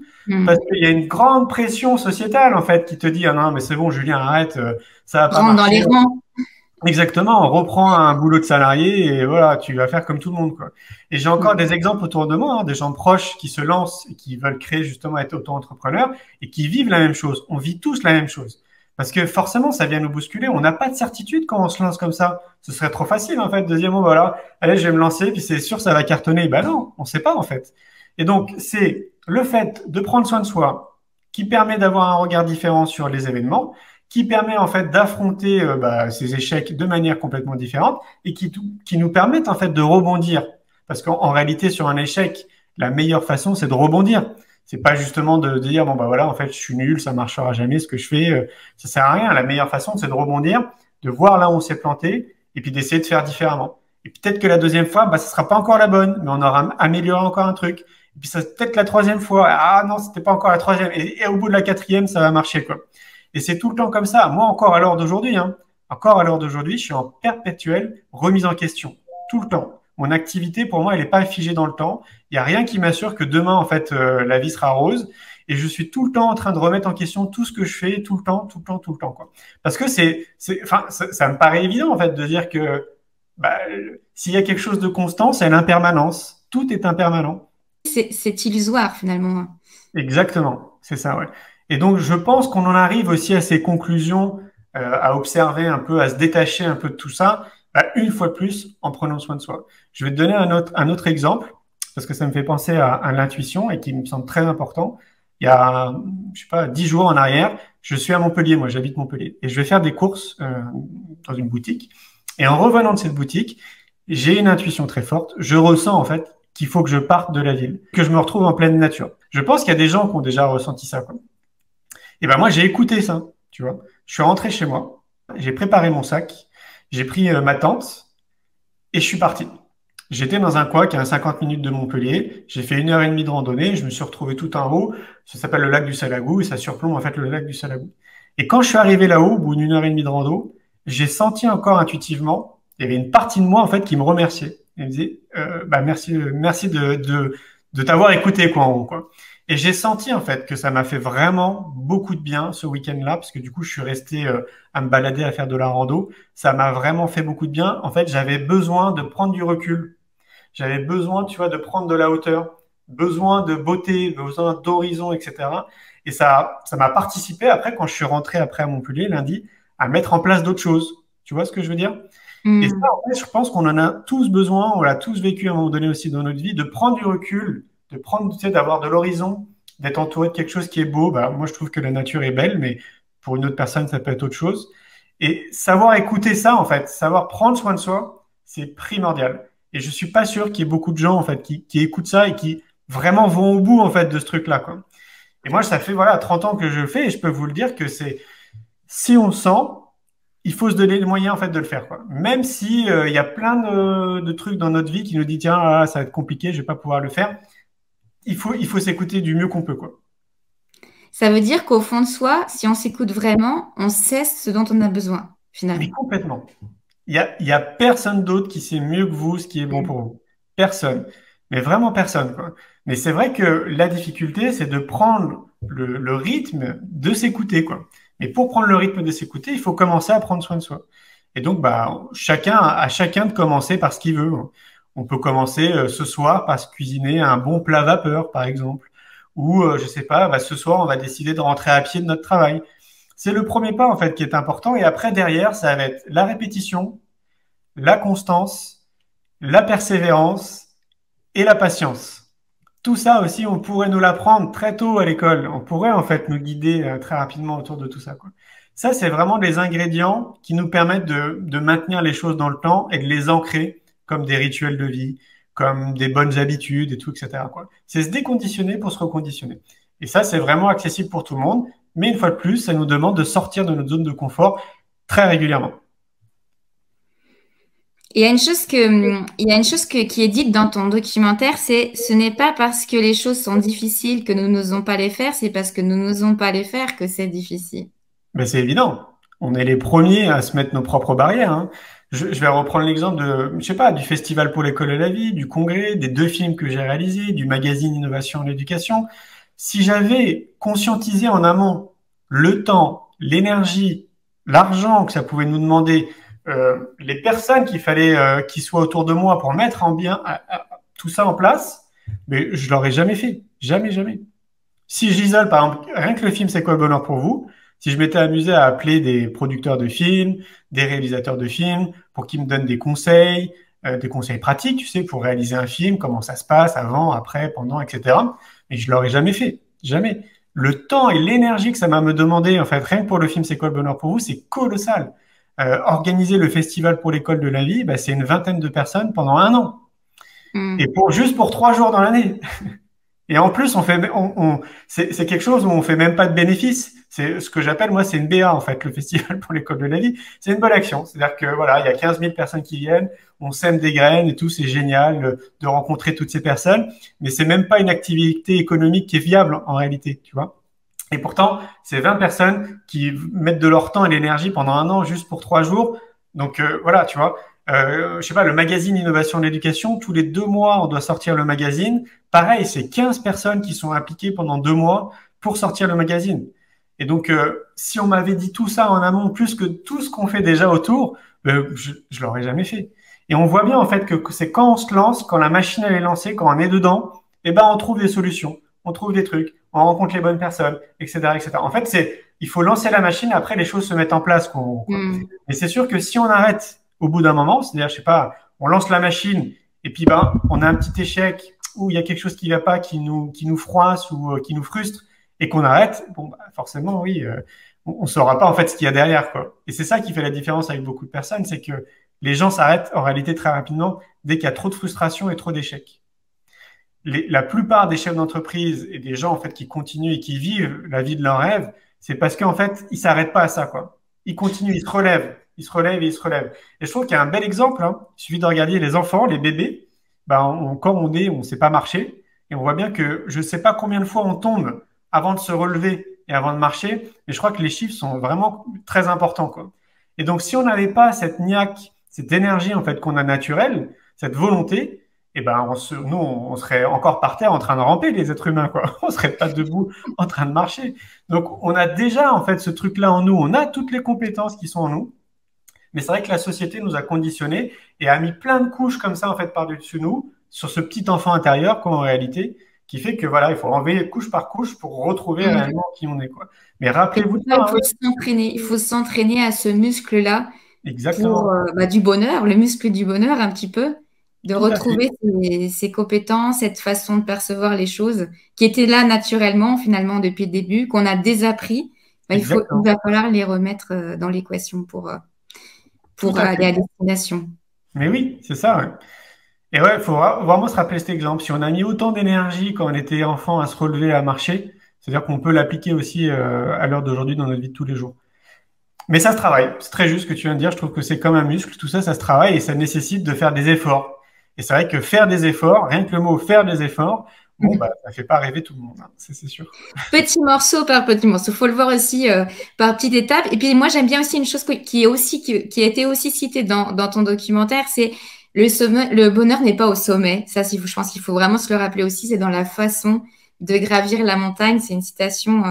Parce Hmm. qu'il y a une grande pression sociétale, en fait, qui te dit, ah non, mais c'est bon, Julien, arrête, ça va pas Rentre dans marcher. les rangs. Exactement, on reprend un boulot de salarié et voilà, tu vas faire comme tout le monde, quoi. Et j'ai encore Hmm. des exemples autour de moi, hein, des gens proches qui se lancent et qui veulent créer justement être auto-entrepreneurs et qui vivent la même chose. On vit tous la même chose. Parce que forcément, ça vient nous bousculer. On n'a pas de certitude quand on se lance comme ça. Ce serait trop facile, en fait, de dire, bon, voilà, allez, je vais me lancer, puis c'est sûr, ça va cartonner. Ben non, on sait pas, en fait. Et donc, c'est le fait de prendre soin de soi qui permet d'avoir un regard différent sur les événements, qui permet en fait d'affronter bah, ces échecs de manière complètement différente et qui nous permettent en fait de rebondir. Parce qu'en réalité, sur un échec, la meilleure façon, c'est de rebondir. C'est pas justement de dire bon bah voilà, en fait, je suis nul, ça marchera jamais ce que je fais, ça sert à rien. La meilleure façon, c'est de rebondir, de voir là où on s'est planté et puis d'essayer de faire différemment. Et peut-être que la deuxième fois, bah, ce sera pas encore la bonne, mais on aura amélioré encore un truc. Et puis ça, peut-être la troisième fois, ah non, c'était pas encore la troisième. Et au bout de la quatrième, ça va marcher, quoi. Et c'est tout le temps comme ça. Moi, encore à l'heure d'aujourd'hui, hein, encore à l'heure d'aujourd'hui, je suis en perpétuelle remise en question. Tout le temps. Mon activité, pour moi, elle n'est pas figée dans le temps. Il n'y a rien qui m'assure que demain, en fait, la vie sera rose. Et je suis tout le temps en train de remettre en question tout ce que je fais, tout le temps, tout le temps, tout le temps, quoi. Parce que enfin, ça me paraît évident, en fait, de dire que bah, s'il y a quelque chose de constant, c'est l'impermanence. Tout est impermanent. C'est illusoire finalement. Exactement, c'est ça, ouais. Et donc, je pense qu'on en arrive aussi à ces conclusions, à observer un peu, à se détacher un peu de tout ça, bah, une fois de plus, en prenant soin de soi. Je vais te donner un autre exemple, parce que ça me fait penser à l'intuition et qui me semble très important. Il y a, je sais pas, 10 jours en arrière, je suis à Montpellier, moi, j'habite Montpellier, et je vais faire des courses dans une boutique. Et en revenant de cette boutique, j'ai une intuition très forte. Je ressens, en fait, qu'il faut que je parte de la ville, que je me retrouve en pleine nature. Je pense qu'il y a des gens qui ont déjà ressenti ça, quoi. Et ben moi, j'ai écouté ça, tu vois. Je suis rentré chez moi, j'ai préparé mon sac, j'ai pris ma tente et je suis parti. J'étais dans un coin qui est à 50 minutes de Montpellier. J'ai fait 1 heure et demie de randonnée. Je me suis retrouvé tout en haut. Ça s'appelle le lac du Salagou et ça surplombe en fait le lac du Salagou. Et quand je suis arrivé là-haut, au bout d'1 heure et demie de rando, j'ai senti encore intuitivement, il y avait une partie de moi en fait qui me remerciait. Elle me disait, bah merci, merci de t'avoir écouté quoi en haut quoi. Et j'ai senti en fait que ça m'a fait vraiment beaucoup de bien ce week-end-là parce que du coup je suis resté à me balader à faire de la rando. Ça m'a vraiment fait beaucoup de bien. En fait, j'avais besoin de prendre du recul. J'avais besoin, tu vois, de prendre de la hauteur, besoin de beauté, besoin d'horizon, etc. Et ça m'a participé après, quand je suis rentré après à Montpellier lundi, à mettre en place d'autres choses. Tu vois ce que je veux dire? Et ça, Hmm. en fait, je pense qu'on en a tous besoin, on l'a tous vécu à un moment donné aussi dans notre vie, de prendre du recul, de prendre, tu sais, d'avoir de l'horizon, d'être entouré de quelque chose qui est beau. Bah, moi, je trouve que la nature est belle, mais pour une autre personne, ça peut être autre chose. Et savoir écouter ça, en fait, savoir prendre soin de soi, c'est primordial. Et je suis pas sûr qu'il y ait beaucoup de gens, en fait, qui écoutent ça et qui vraiment vont au bout, en fait, de ce truc-là, quoi. Et moi, ça fait, voilà, 30 ans que je le fais et je peux vous le dire que c'est, si on le sent, il faut se donner les moyens, en fait, de le faire, quoi. Même si, il y a plein de trucs dans notre vie qui nous dit, tiens, ah, ça va être compliqué, je vais pas pouvoir le faire. Il faut s'écouter du mieux qu'on peut, quoi. Ça veut dire qu'au fond de soi, si on s'écoute vraiment, on sait ce dont on a besoin, Mais finalement. complètement. Il y a personne d'autre qui sait mieux que vous ce qui est bon Mm. pour vous. Personne. Mais vraiment personne, quoi. Mais c'est vrai que la difficulté, c'est de prendre le rythme de s'écouter, quoi. Mais pour prendre le rythme de s'écouter, il faut commencer à prendre soin de soi. Et donc, à chacun de commencer par ce qu'il veut. On peut commencer ce soir par se cuisiner un bon plat vapeur, par exemple. Ou, je sais pas, ce soir, on va décider de rentrer à pied de notre travail. C'est le premier pas, en fait, qui est important. Et après, derrière, ça va être la répétition, la constance, la persévérance et la patience. Tout ça aussi, on pourrait nous l'apprendre très tôt à l'école. On pourrait, en fait, nous guider très rapidement autour de tout ça, quoi. Ça, c'est vraiment des ingrédients qui nous permettent de maintenir les choses dans le temps et de les ancrer comme des rituels de vie, comme des bonnes habitudes et tout, etc., quoi. C'est se déconditionner pour se reconditionner. Et ça, c'est vraiment accessible pour tout le monde. Mais une fois de plus, ça nous demande de sortir de notre zone de confort très régulièrement. Et il y a une chose qui est dite dans ton documentaire, c'est ce n'est pas parce que les choses sont difficiles que nous n'osons pas les faire, c'est parce que nous n'osons pas les faire que c'est difficile. Mais c'est évident. On est les premiers à se mettre nos propres barrières, hein. Je vais reprendre l'exemple je sais pas, du Festival pour l'école de la vie, du congrès, des 2 films que j'ai réalisés, du magazine Innovation et l'éducation. Si j'avais conscientisé en amont le temps, l'énergie, l'argent que ça pouvait nous demander, les personnes qu'il fallait qu'ils soient autour de moi pour mettre tout ça en place, mais je l'aurais jamais fait. Jamais, jamais. Si j'isole, par exemple, rien que le film C'est quoi le bonheur pour vous, si je m'étais amusé à appeler des producteurs de films, des réalisateurs de films, pour qu'ils me donnent des conseils pratiques, tu sais, pour réaliser un film, comment ça se passe avant, après, pendant, etc. Mais je l'aurais jamais fait. Jamais. Le temps et l'énergie que ça m'a me demandé, en fait, rien que pour le film C'est quoi le bonheur pour vous, c'est colossal. Organiser le festival pour l'école de la vie, c'est une 20aine de personnes pendant 1 an. Et juste pour 3 jours dans l'année. Et en plus, c'est quelque chose où on fait même pas de bénéfice. C'est ce que j'appelle, moi, c'est une BA, en fait, le Festival pour l'école de la vie. C'est une bonne action. C'est-à-dire que, voilà, il y a 15 000 personnes qui viennent, on sème des graines et tout, c'est génial de rencontrer toutes ces personnes. Mais c'est même pas une activité économique qui est viable, en réalité, tu vois. Et pourtant, c'est 20 personnes qui mettent de leur temps et l'énergie pendant 1 an juste pour 3 jours. Donc, voilà, tu vois. Je sais pas, le magazine Innovation de l'éducation, tous les 2 mois, on doit sortir le magazine. Pareil, c'est 15 personnes qui sont impliquées pendant 2 mois pour sortir le magazine. Et donc, si on m'avait dit tout ça en amont, plus que tout ce qu'on fait déjà autour, je l'aurais jamais fait. Et on voit bien, en fait, que c'est quand on se lance, quand la machine elle est lancée, quand on est dedans, on trouve des solutions, on trouve des trucs, on rencontre les bonnes personnes, etc., etc. En fait, il faut lancer la machine, après les choses se mettent en place. Mais c'est sûr que si on arrête au bout d'un moment, c'est-à-dire, je sais pas, on lance la machine et puis on a un petit échec où il y a quelque chose qui va pas, qui nous froisse ou qui nous frustre et qu'on arrête, forcément, oui, on saura pas en fait ce qu'il y a derrière, quoi. Et c'est ça qui fait la différence avec beaucoup de personnes, c'est que les gens s'arrêtent en réalité très rapidement dès qu'il y a trop de frustration et trop d'échecs. La plupart des chefs d'entreprise et des gens en fait qui continuent et qui vivent la vie de leur rêve, c'est parce qu'en fait, ils s'arrêtent pas à ça, quoi. Ils continuent, ils se relèvent. Ils se relèvent et ils se relèvent. Et je trouve qu'il y a un bel exemple, hein. Il suffit de regarder les enfants, les bébés. Quand on ne sait pas marcher. Et on voit bien que je ne sais pas combien de fois on tombe avant de se relever et avant de marcher. Mais je crois que les chiffres sont vraiment très importants, quoi. Et donc, si on n'avait pas cette niaque, cette énergie, en fait, qu'on a naturelle, cette volonté, nous, on serait encore par terre en train de ramper, les êtres humains, quoi. On serait pas debout en train de marcher. Donc, on a déjà, en fait, ce truc-là en nous. On a toutes les compétences qui sont en nous. Mais c'est vrai que la société nous a conditionnés et a mis plein de couches comme ça, en fait, par-dessus nous, sur ce petit enfant intérieur, quoi, en réalité, qui fait que, voilà, il faut enlever couche par couche pour retrouver réellement qui on est, quoi. Mais rappelez-vous de ça. Il faut s'entraîner à ce muscle-là. Exactement. Pour du bonheur, le muscle du bonheur, un petit peu, de retrouver ses compétences, cette façon de percevoir les choses qui étaient là naturellement, finalement, depuis le début, qu'on a désappris. Il va falloir les remettre dans l'équation pour aller à destination. Mais oui, c'est ça. Ouais. Et ouais, il faut vraiment se rappeler cet exemple. Si on a mis autant d'énergie quand on était enfant à se relever, à marcher, c'est-à-dire qu'on peut l'appliquer aussi à l'heure d'aujourd'hui dans notre vie de tous les jours. Mais ça se travaille. C'est très juste ce que tu viens de dire. Je trouve que c'est comme un muscle. Tout ça, ça se travaille et ça nécessite de faire des efforts. Et c'est vrai que faire des efforts, rien que le mot faire des efforts, ça fait pas rêver tout le monde, hein, c'est sûr. Petit morceau par petit morceau. Faut le voir aussi par petites étapes. Et puis moi, j'aime bien aussi une chose qui a été aussi citée dans ton documentaire, c'est le bonheur n'est pas au sommet. Ça, je pense qu'il faut vraiment se le rappeler aussi. C'est dans la façon de gravir la montagne. C'est une citation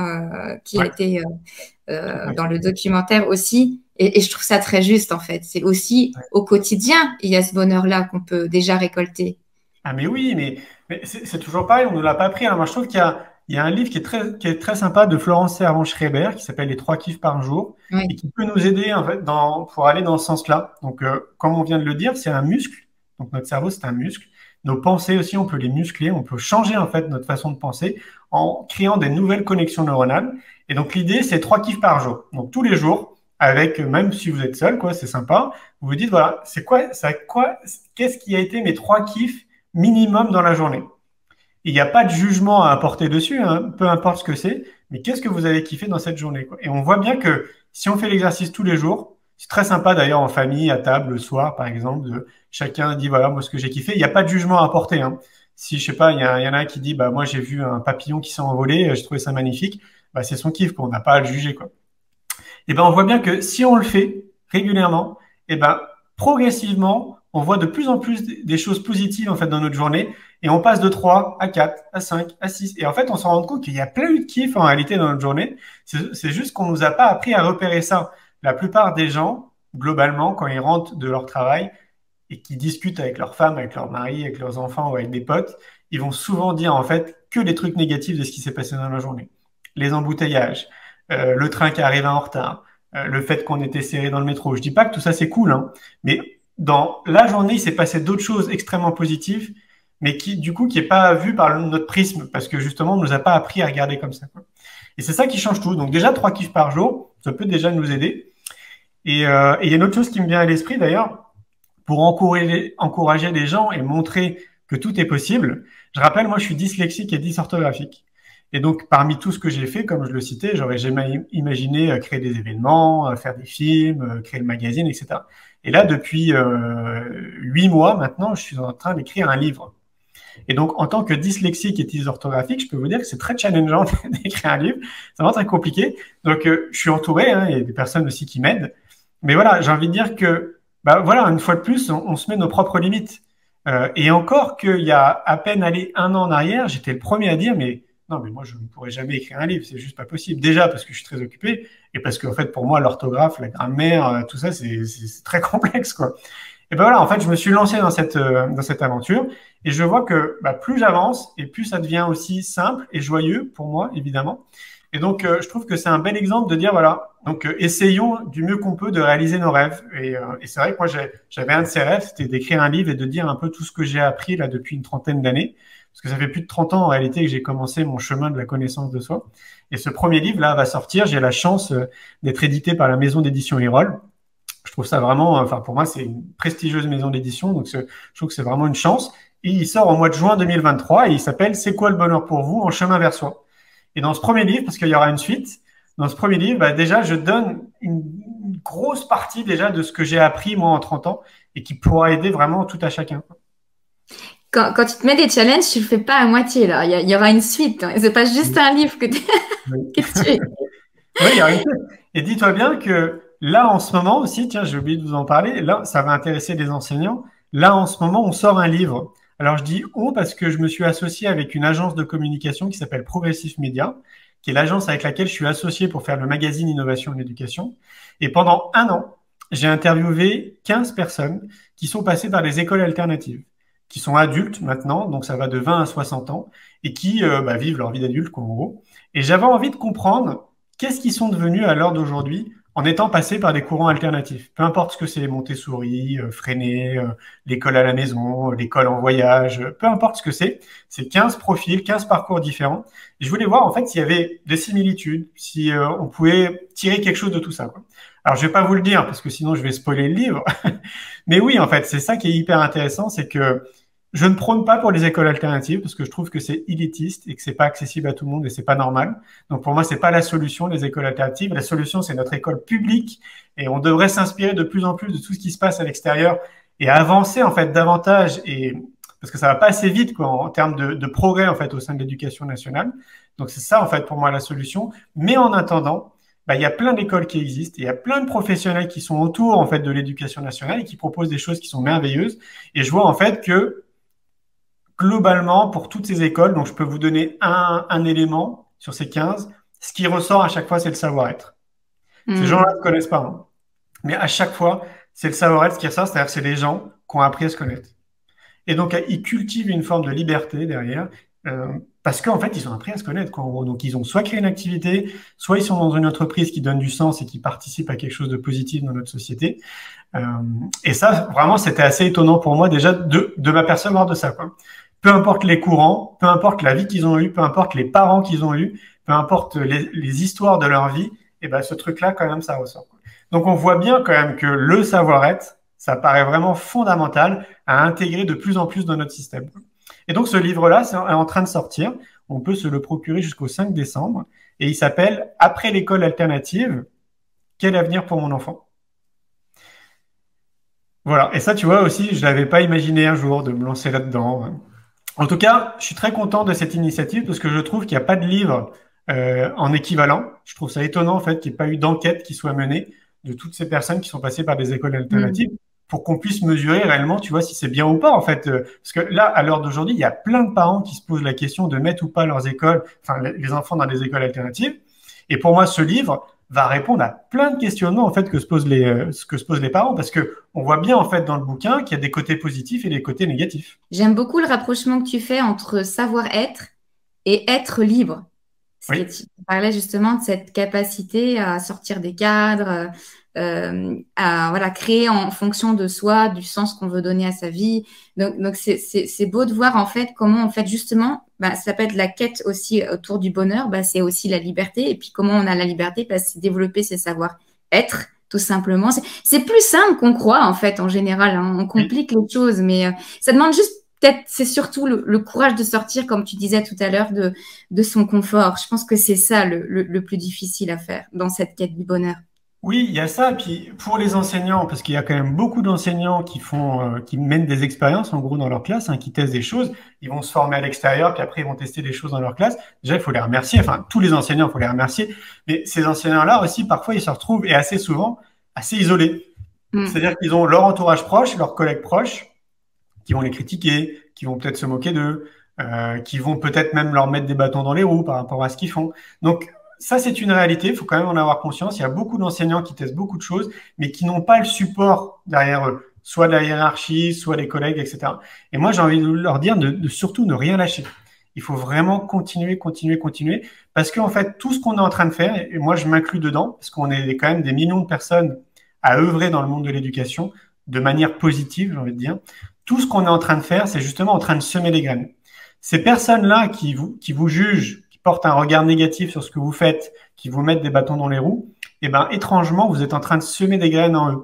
qui a été dans le documentaire aussi. Et je trouve ça très juste, en fait. C'est aussi au quotidien, il y a ce bonheur-là qu'on peut déjà récolter. Ah mais oui, mais c'est toujours pareil, on ne nous l'a pas appris. Alors moi je trouve qu'il y a un livre qui est très sympa de Florence Servan-Schreiber qui s'appelle Les 3 kiffs par jour Oui. et qui peut nous aider en fait pour aller dans ce sens-là. Donc comme on vient de le dire, c'est un muscle. Donc notre cerveau c'est un muscle. Nos pensées aussi, on peut les muscler, on peut changer en fait notre façon de penser en créant des nouvelles connexions neuronales. Et donc l'idée c'est 3 kiffs par jour. Donc tous les jours, avec même si vous êtes seul, quoi, c'est sympa. Vous vous dites voilà, qu'est-ce qui a été mes 3 kiffs minimum dans la journée. Il n'y a pas de jugement à apporter dessus, hein, peu importe ce que c'est, mais qu'est-ce que vous avez kiffé dans cette journée, quoi. Et on voit bien que si on fait l'exercice tous les jours, c'est très sympa d'ailleurs en famille, à table, le soir par exemple, chacun dit voilà moi ce que j'ai kiffé, il n'y a pas de jugement à apporter. Hein. Si je sais pas, il y en a un qui dit bah moi j'ai vu un papillon qui s'est envolé, j'ai trouvé ça magnifique, bah c'est son kiff, quoi. On n'a pas à le juger, quoi. Et ben on voit bien que si on le fait régulièrement, et ben progressivement, on voit de plus en plus des choses positives en fait dans notre journée et on passe de 3 à 4 à 5 à 6 et en fait on s'en rend compte qu'il y a plein de kiffs en réalité dans notre journée. C'est juste qu'on nous a pas appris à repérer ça. La plupart des gens, globalement, quand ils rentrent de leur travail et qu'ils discutent avec leur femme, avec leur mari, avec leurs enfants ou avec des potes, ils vont souvent dire en fait que les trucs négatifs de ce qui s'est passé dans la journée. Les embouteillages, le train qui arrive en retard, le fait qu'on était serré dans le métro. Je dis pas que tout ça c'est cool, hein, mais dans la journée, il s'est passé d'autres choses extrêmement positives, mais qui est pas vu par notre prisme, parce que justement, on nous a pas appris à regarder comme ça, quoi. Et c'est ça qui change tout. Donc déjà, 3 kiffs par jour, ça peut déjà nous aider. Et il y a une autre chose qui me vient à l'esprit d'ailleurs, pour encourager les gens et montrer que tout est possible. Je rappelle, moi, je suis dyslexique et dysorthographique. Et donc, parmi tout ce que j'ai fait, comme je le citais, j'aurais jamais imaginé créer des événements, faire des films, créer le magazine, etc. Et là, depuis 8 mois maintenant, je suis en train d'écrire un livre. Et donc, en tant que dyslexique et dysorthographique, je peux vous dire que c'est très challengeant d'écrire un livre. C'est vraiment très compliqué. Donc, je suis entouré, hein, il y a des personnes aussi qui m'aident. Mais voilà, j'ai envie de dire que, bah voilà, une fois de plus, on se met nos propres limites. Et encore qu'il y a à peine allé 1 an en arrière, j'étais le premier à dire, mais non, mais moi, je ne pourrais jamais écrire un livre, c'est juste pas possible. Déjà parce que je suis très occupé et parce qu'en fait, pour moi, l'orthographe, la grammaire, tout ça, c'est très complexe, quoi. Et ben voilà, en fait, je me suis lancé dans cette aventure et je vois que bah, plus j'avance et plus ça devient aussi simple et joyeux pour moi, évidemment. Et donc, je trouve que c'est un bel exemple de dire, voilà, donc essayons du mieux qu'on peut de réaliser nos rêves. Et c'est vrai que moi, j'avais un de ces rêves, c'était d'écrire un livre et de dire un peu tout ce que j'ai appris là depuis une trentaine d'années. Parce que ça fait plus de 30 ans en réalité que j'ai commencé mon chemin de la connaissance de soi. Et ce premier livre là va sortir. J'ai la chance d'être édité par la maison d'édition Erol. Je trouve ça vraiment, enfin pour moi c'est une prestigieuse maison d'édition, donc je trouve que c'est vraiment une chance. Et il sort au mois de juin 2023 et il s'appelle C'est quoi le bonheur pour vous en chemin vers soi. Et dans ce premier livre, parce qu'il y aura une suite, dans ce premier livre, bah, déjà je donne une grosse partie déjà de ce que j'ai appris moi en 30 ans et qui pourra aider vraiment tout à chacun. Quand tu te mets des challenges, tu le fais pas à moitié, là. Il y aura une suite, hein. C'est pas juste un livre que tu fais. Oui, il y aura une suite. Et dis-toi bien que là, en ce moment aussi, tiens, j'ai oublié de vous en parler, là, ça va intéresser les enseignants. Là, en ce moment, on sort un livre. Alors, je dis on parce que je me suis associé avec une agence de communication qui s'appelle Progressif Media, qui est l'agence avec laquelle je suis associé pour faire le magazine Innovation en Éducation. Et pendant 1 an, j'ai interviewé 15 personnes qui sont passées par des écoles alternatives, qui sont adultes maintenant, donc ça va de 20 à 60 ans, et qui bah, vivent leur vie d'adulte, en gros. Et j'avais envie de comprendre qu'est-ce qu'ils sont devenus à l'heure d'aujourd'hui en étant passés par des courants alternatifs. Peu importe ce que c'est, Montessori, Freinet, l'école à la maison, l'école en voyage, peu importe ce que c'est 15 profils, 15 parcours différents. Et je voulais voir en fait s'il y avait des similitudes, si on pouvait tirer quelque chose de tout ça, quoi. Alors, je vais pas vous le dire parce que sinon je vais spoiler le livre. Mais oui, en fait, c'est ça qui est hyper intéressant, c'est que je ne prône pas pour les écoles alternatives parce que je trouve que c'est élitiste et que c'est pas accessible à tout le monde et c'est pas normal. Donc pour moi, c'est pas la solution, les écoles alternatives. La solution, c'est notre école publique et on devrait s'inspirer de plus en plus de tout ce qui se passe à l'extérieur et avancer en fait davantage et parce que ça va pas assez vite quoi en termes de progrès en fait au sein de l'éducation nationale. Donc c'est ça en fait pour moi la solution. Mais en attendant, bah, il y a plein d'écoles qui existent, et il y a plein de professionnels qui sont autour en fait de l'éducation nationale et qui proposent des choses qui sont merveilleuses. Et je vois en fait que globalement pour toutes ces écoles, donc je peux vous donner un élément sur ces 15, ce qui ressort à chaque fois, c'est le savoir-être. Ces gens-là ne connaissent pas, hein. Mais à chaque fois, c'est le savoir-être qui ressort, c'est-à-dire que c'est les gens qui ont appris à se connaître. Et donc, ils cultivent une forme de liberté derrière, euh, parce qu'en fait, ils ont appris à se connaître, quoi, en gros. Donc, ils ont soit créé une activité, soit ils sont dans une entreprise qui donne du sens et qui participe à quelque chose de positif dans notre société. Euh, et ça, vraiment, c'était assez étonnant pour moi déjà de m'apercevoir de ça, quoi. Peu importe les courants, peu importe la vie qu'ils ont eue, peu importe les parents qu'ils ont eus, peu importe les histoires de leur vie, et ben ce truc-là, quand même, ça ressort, quoi. Donc, on voit bien quand même que le savoir-être, ça paraît vraiment fondamental à intégrer de plus en plus dans notre système. Et donc, ce livre-là, c'est en train de sortir. On peut se le procurer jusqu'au 5 décembre. Et il s'appelle Après l'école alternative, quel avenir pour mon enfant? Voilà. Et ça, tu vois aussi, je l'avais pas imaginé un jour de me lancer là-dedans. En tout cas, je suis très content de cette initiative parce que je trouve qu'il n'y a pas de livre en équivalent. Je trouve ça étonnant, en fait, qu'il n'y ait pas eu d'enquête qui soit menée de toutes ces personnes qui sont passées par des écoles alternatives pour qu'on puisse mesurer réellement, tu vois, si c'est bien ou pas, en fait. Parce que là, à l'heure d'aujourd'hui, il y a plein de parents qui se posent la question de mettre ou pas leurs écoles, enfin, les enfants dans des écoles alternatives. Et pour moi, ce livre va répondre à plein de questionnements, en fait, ce que se posent les parents. Parce que on voit bien, en fait, dans le bouquin qu'il y a des côtés positifs et des côtés négatifs. J'aime beaucoup le rapprochement que tu fais entre savoir-être et être libre. Oui. Tu parlais justement de cette capacité à sortir des cadres, à voilà, créer en fonction de soi, du sens qu'on veut donner à sa vie. Donc c'est beau de voir en fait comment en fait justement, bah, ça peut être la quête aussi autour du bonheur, bah, c'est aussi la liberté. Et puis comment on a la liberté, bah, c'est développer ses savoir-être, tout simplement. C'est plus simple qu'on croit en fait en général, hein. On Oui. complique les choses, mais ça demande juste peut-être, c'est surtout le courage de sortir, comme tu disais tout à l'heure, de son confort. Je pense que c'est ça le plus difficile à faire dans cette quête du bonheur. Oui, il y a ça. Puis pour les enseignants, parce qu'il y a quand même beaucoup d'enseignants qui mènent des expériences en gros dans leur classe, hein, qui testent des choses. Ils vont se former à l'extérieur, puis après ils vont tester des choses dans leur classe. Déjà, il faut les remercier. Enfin, tous les enseignants, il faut les remercier. Mais ces enseignants-là aussi, parfois, ils se retrouvent et assez souvent assez isolés. Mm. C'est-à-dire qu'ils ont leur entourage proche, leurs collègues proches, qui vont les critiquer, qui vont peut-être se moquer d'eux, qui vont peut-être même leur mettre des bâtons dans les roues par rapport à ce qu'ils font. Donc ça, c'est une réalité, il faut quand même en avoir conscience. Il y a beaucoup d'enseignants qui testent beaucoup de choses, mais qui n'ont pas le support derrière eux, soit de la hiérarchie, soit des collègues, etc. Et moi, j'ai envie de leur dire de surtout ne rien lâcher. Il faut vraiment continuer, continuer, continuer, parce qu'en fait, tout ce qu'on est en train de faire, et moi, je m'inclus dedans, parce qu'on est quand même des millions de personnes à œuvrer dans le monde de l'éducation de manière positive, j'ai envie de dire. Tout ce qu'on est en train de faire, c'est justement en train de semer les graines. Ces personnes-là qui vous jugent, qui portent un regard négatif sur ce que vous faites, qui vous mettent des bâtons dans les roues, eh ben, étrangement, vous êtes en train de semer des graines en eux.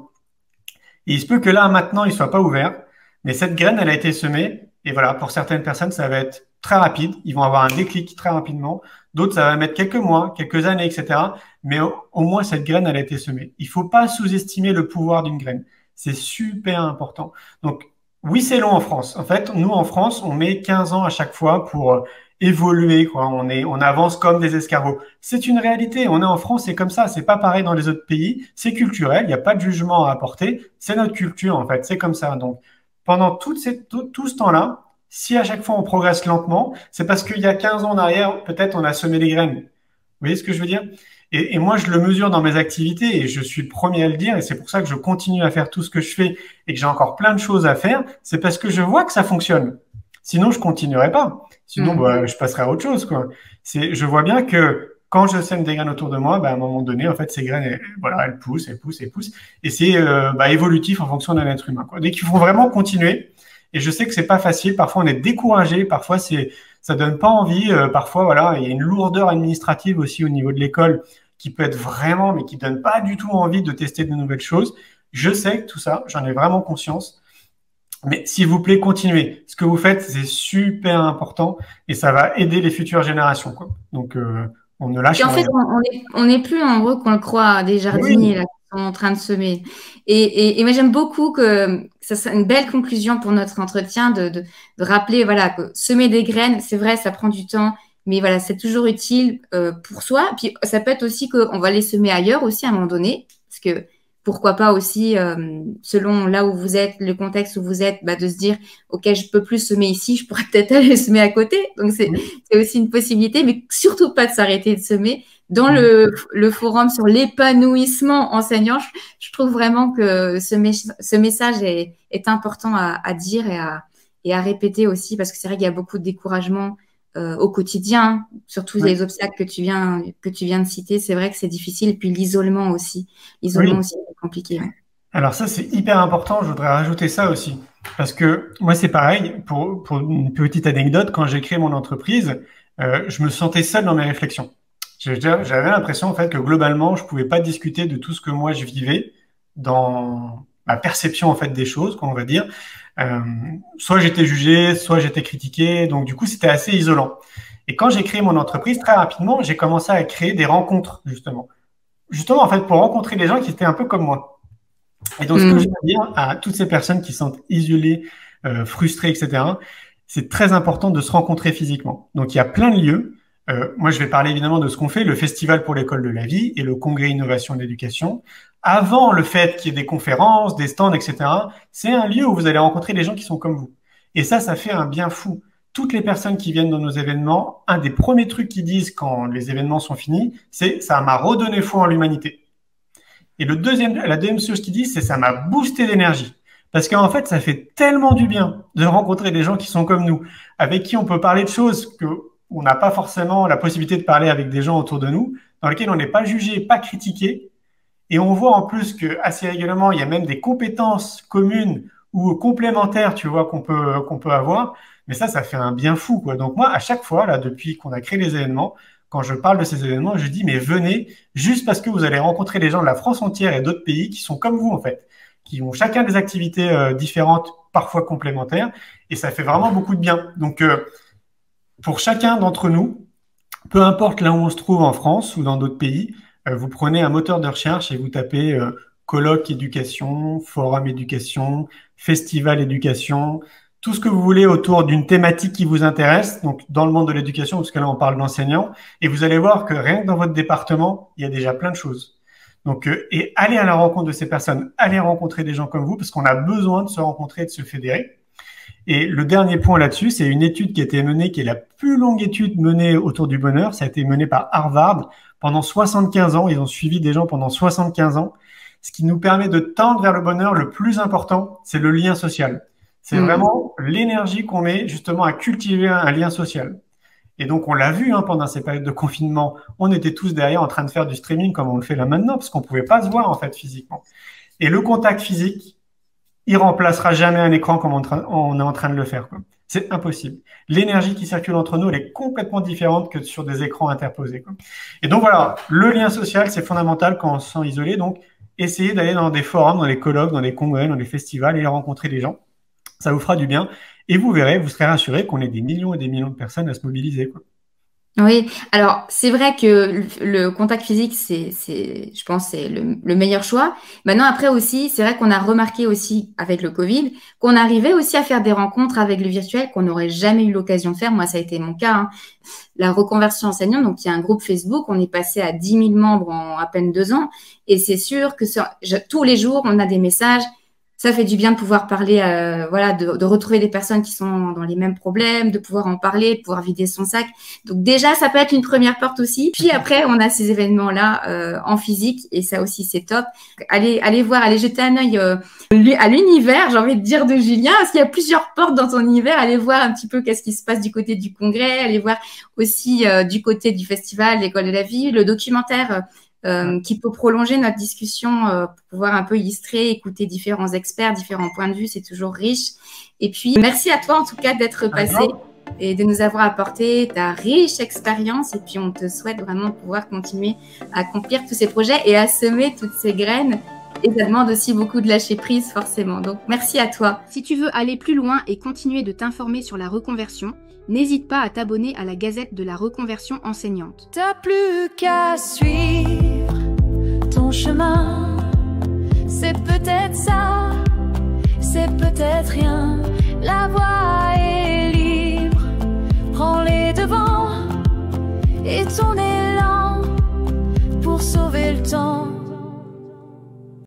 Et il se peut que là, maintenant, ils ne soient pas ouverts, mais cette graine, elle a été semée, et voilà, pour certaines personnes, ça va être très rapide, ils vont avoir un déclic très rapidement, d'autres, ça va mettre quelques mois, quelques années, etc. Mais au moins, cette graine, elle a été semée. Il ne faut pas sous-estimer le pouvoir d'une graine. C'est super important. Donc, oui, c'est long en France. En fait, nous, en France, on met 15 ans à chaque fois pour évoluer, quoi. On avance comme des escargots. C'est une réalité. On est en France, c'est comme ça. C'est pas pareil dans les autres pays. C'est culturel. Il n'y a pas de jugement à apporter. C'est notre culture, en fait. C'est comme ça. Donc, pendant tout ce temps-là, si à chaque fois on progresse lentement, c'est parce qu'il y a 15 ans en arrière, peut-être on a semé les graines. Vous voyez ce que je veux dire? Et moi, je le mesure dans mes activités et je suis le premier à le dire et c'est pour ça que je continue à faire tout ce que je fais et que j'ai encore plein de choses à faire. C'est parce que je vois que ça fonctionne. Sinon, je continuerai pas. Sinon, bah, je passerai à autre chose, quoi. Je vois bien que quand je sème des graines autour de moi, bah, à un moment donné, en fait, ces graines, voilà, elles poussent, elles poussent, elles poussent. Et c'est bah, évolutif en fonction d'un être humain, quoi. Donc, il faut vraiment continuer. Et je sais que c'est pas facile. Parfois, on est découragé. Parfois, ça donne pas envie. Parfois, voilà, il y a une lourdeur administrative aussi au niveau de l'école qui peut être vraiment, mais qui donne pas du tout envie de tester de nouvelles choses. Je sais que tout ça, j'en ai vraiment conscience. Mais s'il vous plaît, continuez. Ce que vous faites, c'est super important et ça va aider les futures générations, quoi. Donc, on ne lâche Puis en fait, rien. on n'est plus nombreux qu'on le croit, des jardiniers Oui, là, qui sont en train de semer. Et moi, j'aime beaucoup que ça soit une belle conclusion pour notre entretien de rappeler voilà, que semer des graines, c'est vrai, ça prend du temps, mais voilà, c'est toujours utile pour soi. Puis ça peut être aussi qu'on va les semer ailleurs aussi à un moment donné, parce que pourquoi pas aussi, selon là où vous êtes, le contexte où vous êtes, bah, de se dire, OK, je peux plus semer ici, je pourrais peut-être aller semer à côté. Donc, c'est oui, aussi une possibilité, mais surtout pas de s'arrêter de semer, dans le forum sur l'épanouissement enseignant, je trouve vraiment que ce message est important à dire et à répéter aussi, parce que c'est vrai qu'il y a beaucoup de découragement au quotidien, surtout les obstacles que tu viens de citer. C'est vrai que c'est difficile. Et puis l'isolement aussi. L'isolement aussi, c'est compliqué. Ouais. Alors ça, c'est hyper important. Je voudrais rajouter ça aussi. Parce que moi, c'est pareil. Pour une petite anecdote, quand j'ai créé mon entreprise, je me sentais seul dans mes réflexions. J'avais l'impression en fait que globalement, je pouvais pas discuter de tout ce que moi je vivais dans ma perception en fait des choses, qu'on va dire. Soit j'étais jugé, soit j'étais critiqué. Donc du coup, c'était assez isolant. Et quand j'ai créé mon entreprise, très rapidement, j'ai commencé à créer des rencontres justement en fait pour rencontrer des gens qui étaient un peu comme moi. Et donc, ce que je veux dire à toutes ces personnes qui sont isolées, frustrées, etc., c'est très important de se rencontrer physiquement. Donc, il y a plein de lieux. Moi, je vais parler évidemment de ce qu'on fait, le Festival pour l'école de la vie et le Congrès Innovation de l'éducation. Avant le fait qu'il y ait des conférences, des stands, etc., c'est un lieu où vous allez rencontrer des gens qui sont comme vous. Et ça fait un bien fou. Toutes les personnes qui viennent dans nos événements, un des premiers trucs qu'ils disent quand les événements sont finis, c'est « ça m'a redonné foi en l'humanité ». Et la deuxième chose qu'ils disent, c'est ça m'a boosté d'énergie. Parce qu'en fait, ça fait tellement du bien de rencontrer des gens qui sont comme nous, avec qui on peut parler de choses qu'on n'a pas forcément la possibilité de parler avec des gens autour de nous, dans lesquels on n'est pas jugé, pas critiqué. Et on voit en plus que assez régulièrement, il y a même des compétences communes ou complémentaires, tu vois, qu'on peut avoir. Mais ça fait un bien fou, quoi. Donc moi, à chaque fois, là, depuis qu'on a créé les événements, quand je parle de ces événements, je dis, mais venez, juste parce que vous allez rencontrer des gens de la France entière et d'autres pays qui sont comme vous, en fait, qui ont chacun des activités différentes, parfois complémentaires, et ça fait vraiment beaucoup de bien. Donc, pour chacun d'entre nous, peu importe là où on se trouve en France ou dans d'autres pays, vous prenez un moteur de recherche et vous tapez colloque éducation, forum éducation, festival éducation, tout ce que vous voulez autour d'une thématique qui vous intéresse, donc dans le monde de l'éducation, parce que là on parle d'enseignants, et vous allez voir que rien que dans votre département, il y a déjà plein de choses. Donc, et allez à la rencontre de ces personnes, allez rencontrer des gens comme vous, parce qu'on a besoin de se rencontrer et de se fédérer. Et le dernier point là-dessus, c'est une étude qui a été menée, qui est la plus longue étude menée autour du bonheur. Ça a été mené par Harvard pendant 75 ans. Ils ont suivi des gens pendant 75 ans. Ce qui nous permet de tendre vers le bonheur, le plus important, c'est le lien social. C'est vraiment l'énergie qu'on met justement à cultiver un lien social. Et donc, on l'a vu pendant ces périodes de confinement, on était tous derrière en train de faire du streaming comme on le fait là maintenant, parce qu'on ne pouvait pas se voir en fait physiquement. Et le contact physique, il remplacera jamais un écran comme on est en train de le faire, quoi. C'est impossible. L'énergie qui circule entre nous, elle est complètement différente que sur des écrans interposés, quoi. Et donc voilà, le lien social, c'est fondamental quand on se sent isolé. Donc, essayez d'aller dans des forums, dans les colloques, dans les congrès, dans les festivals et rencontrer des gens. Ça vous fera du bien. Et vous verrez, vous serez rassurés qu'on ait des millions et des millions de personnes à se mobiliser, quoi. Oui, alors c'est vrai que le contact physique, je pense, c'est le meilleur choix. Maintenant, après aussi, c'est vrai qu'on a remarqué aussi avec le Covid qu'on arrivait aussi à faire des rencontres avec le virtuel qu'on n'aurait jamais eu l'occasion de faire. Moi, ça a été mon cas. La reconversion enseignante, donc il y a un groupe Facebook, on est passé à 10 000 membres en à peine 2 ans. Et c'est sûr que tous les jours, on a des messages. Ça fait du bien de pouvoir parler, de retrouver des personnes qui sont dans les mêmes problèmes, de pouvoir en parler, de pouvoir vider son sac. Donc déjà, ça peut être une première porte aussi. Puis après, on a ces événements-là en physique et ça aussi, c'est top. Allez voir, allez jeter un œil à l'univers, j'ai envie de dire, de Julien, parce qu'il y a plusieurs portes dans ton univers. Allez voir un petit peu qu'est-ce qui se passe du côté du congrès, allez voir aussi du côté du festival, l'école de la vie, le documentaire qui peut prolonger notre discussion pour pouvoir un peu illustrer, écouter différents experts, différents points de vue, c'est toujours riche. Et puis, merci à toi en tout cas d'être passé et de nous avoir apporté ta riche expérience. Et puis, on te souhaite vraiment pouvoir continuer à accomplir tous ces projets et à semer toutes ces graines. Et ça demande aussi beaucoup de lâcher prise, forcément. Donc, merci à toi. Si tu veux aller plus loin et continuer de t'informer sur la reconversion, n'hésite pas à t'abonner à la Gazette de la reconversion enseignante. T'as plus qu'à suivre ton chemin. C'est peut-être ça, c'est peut-être rien. La voie est libre, prends les devants et ton élan.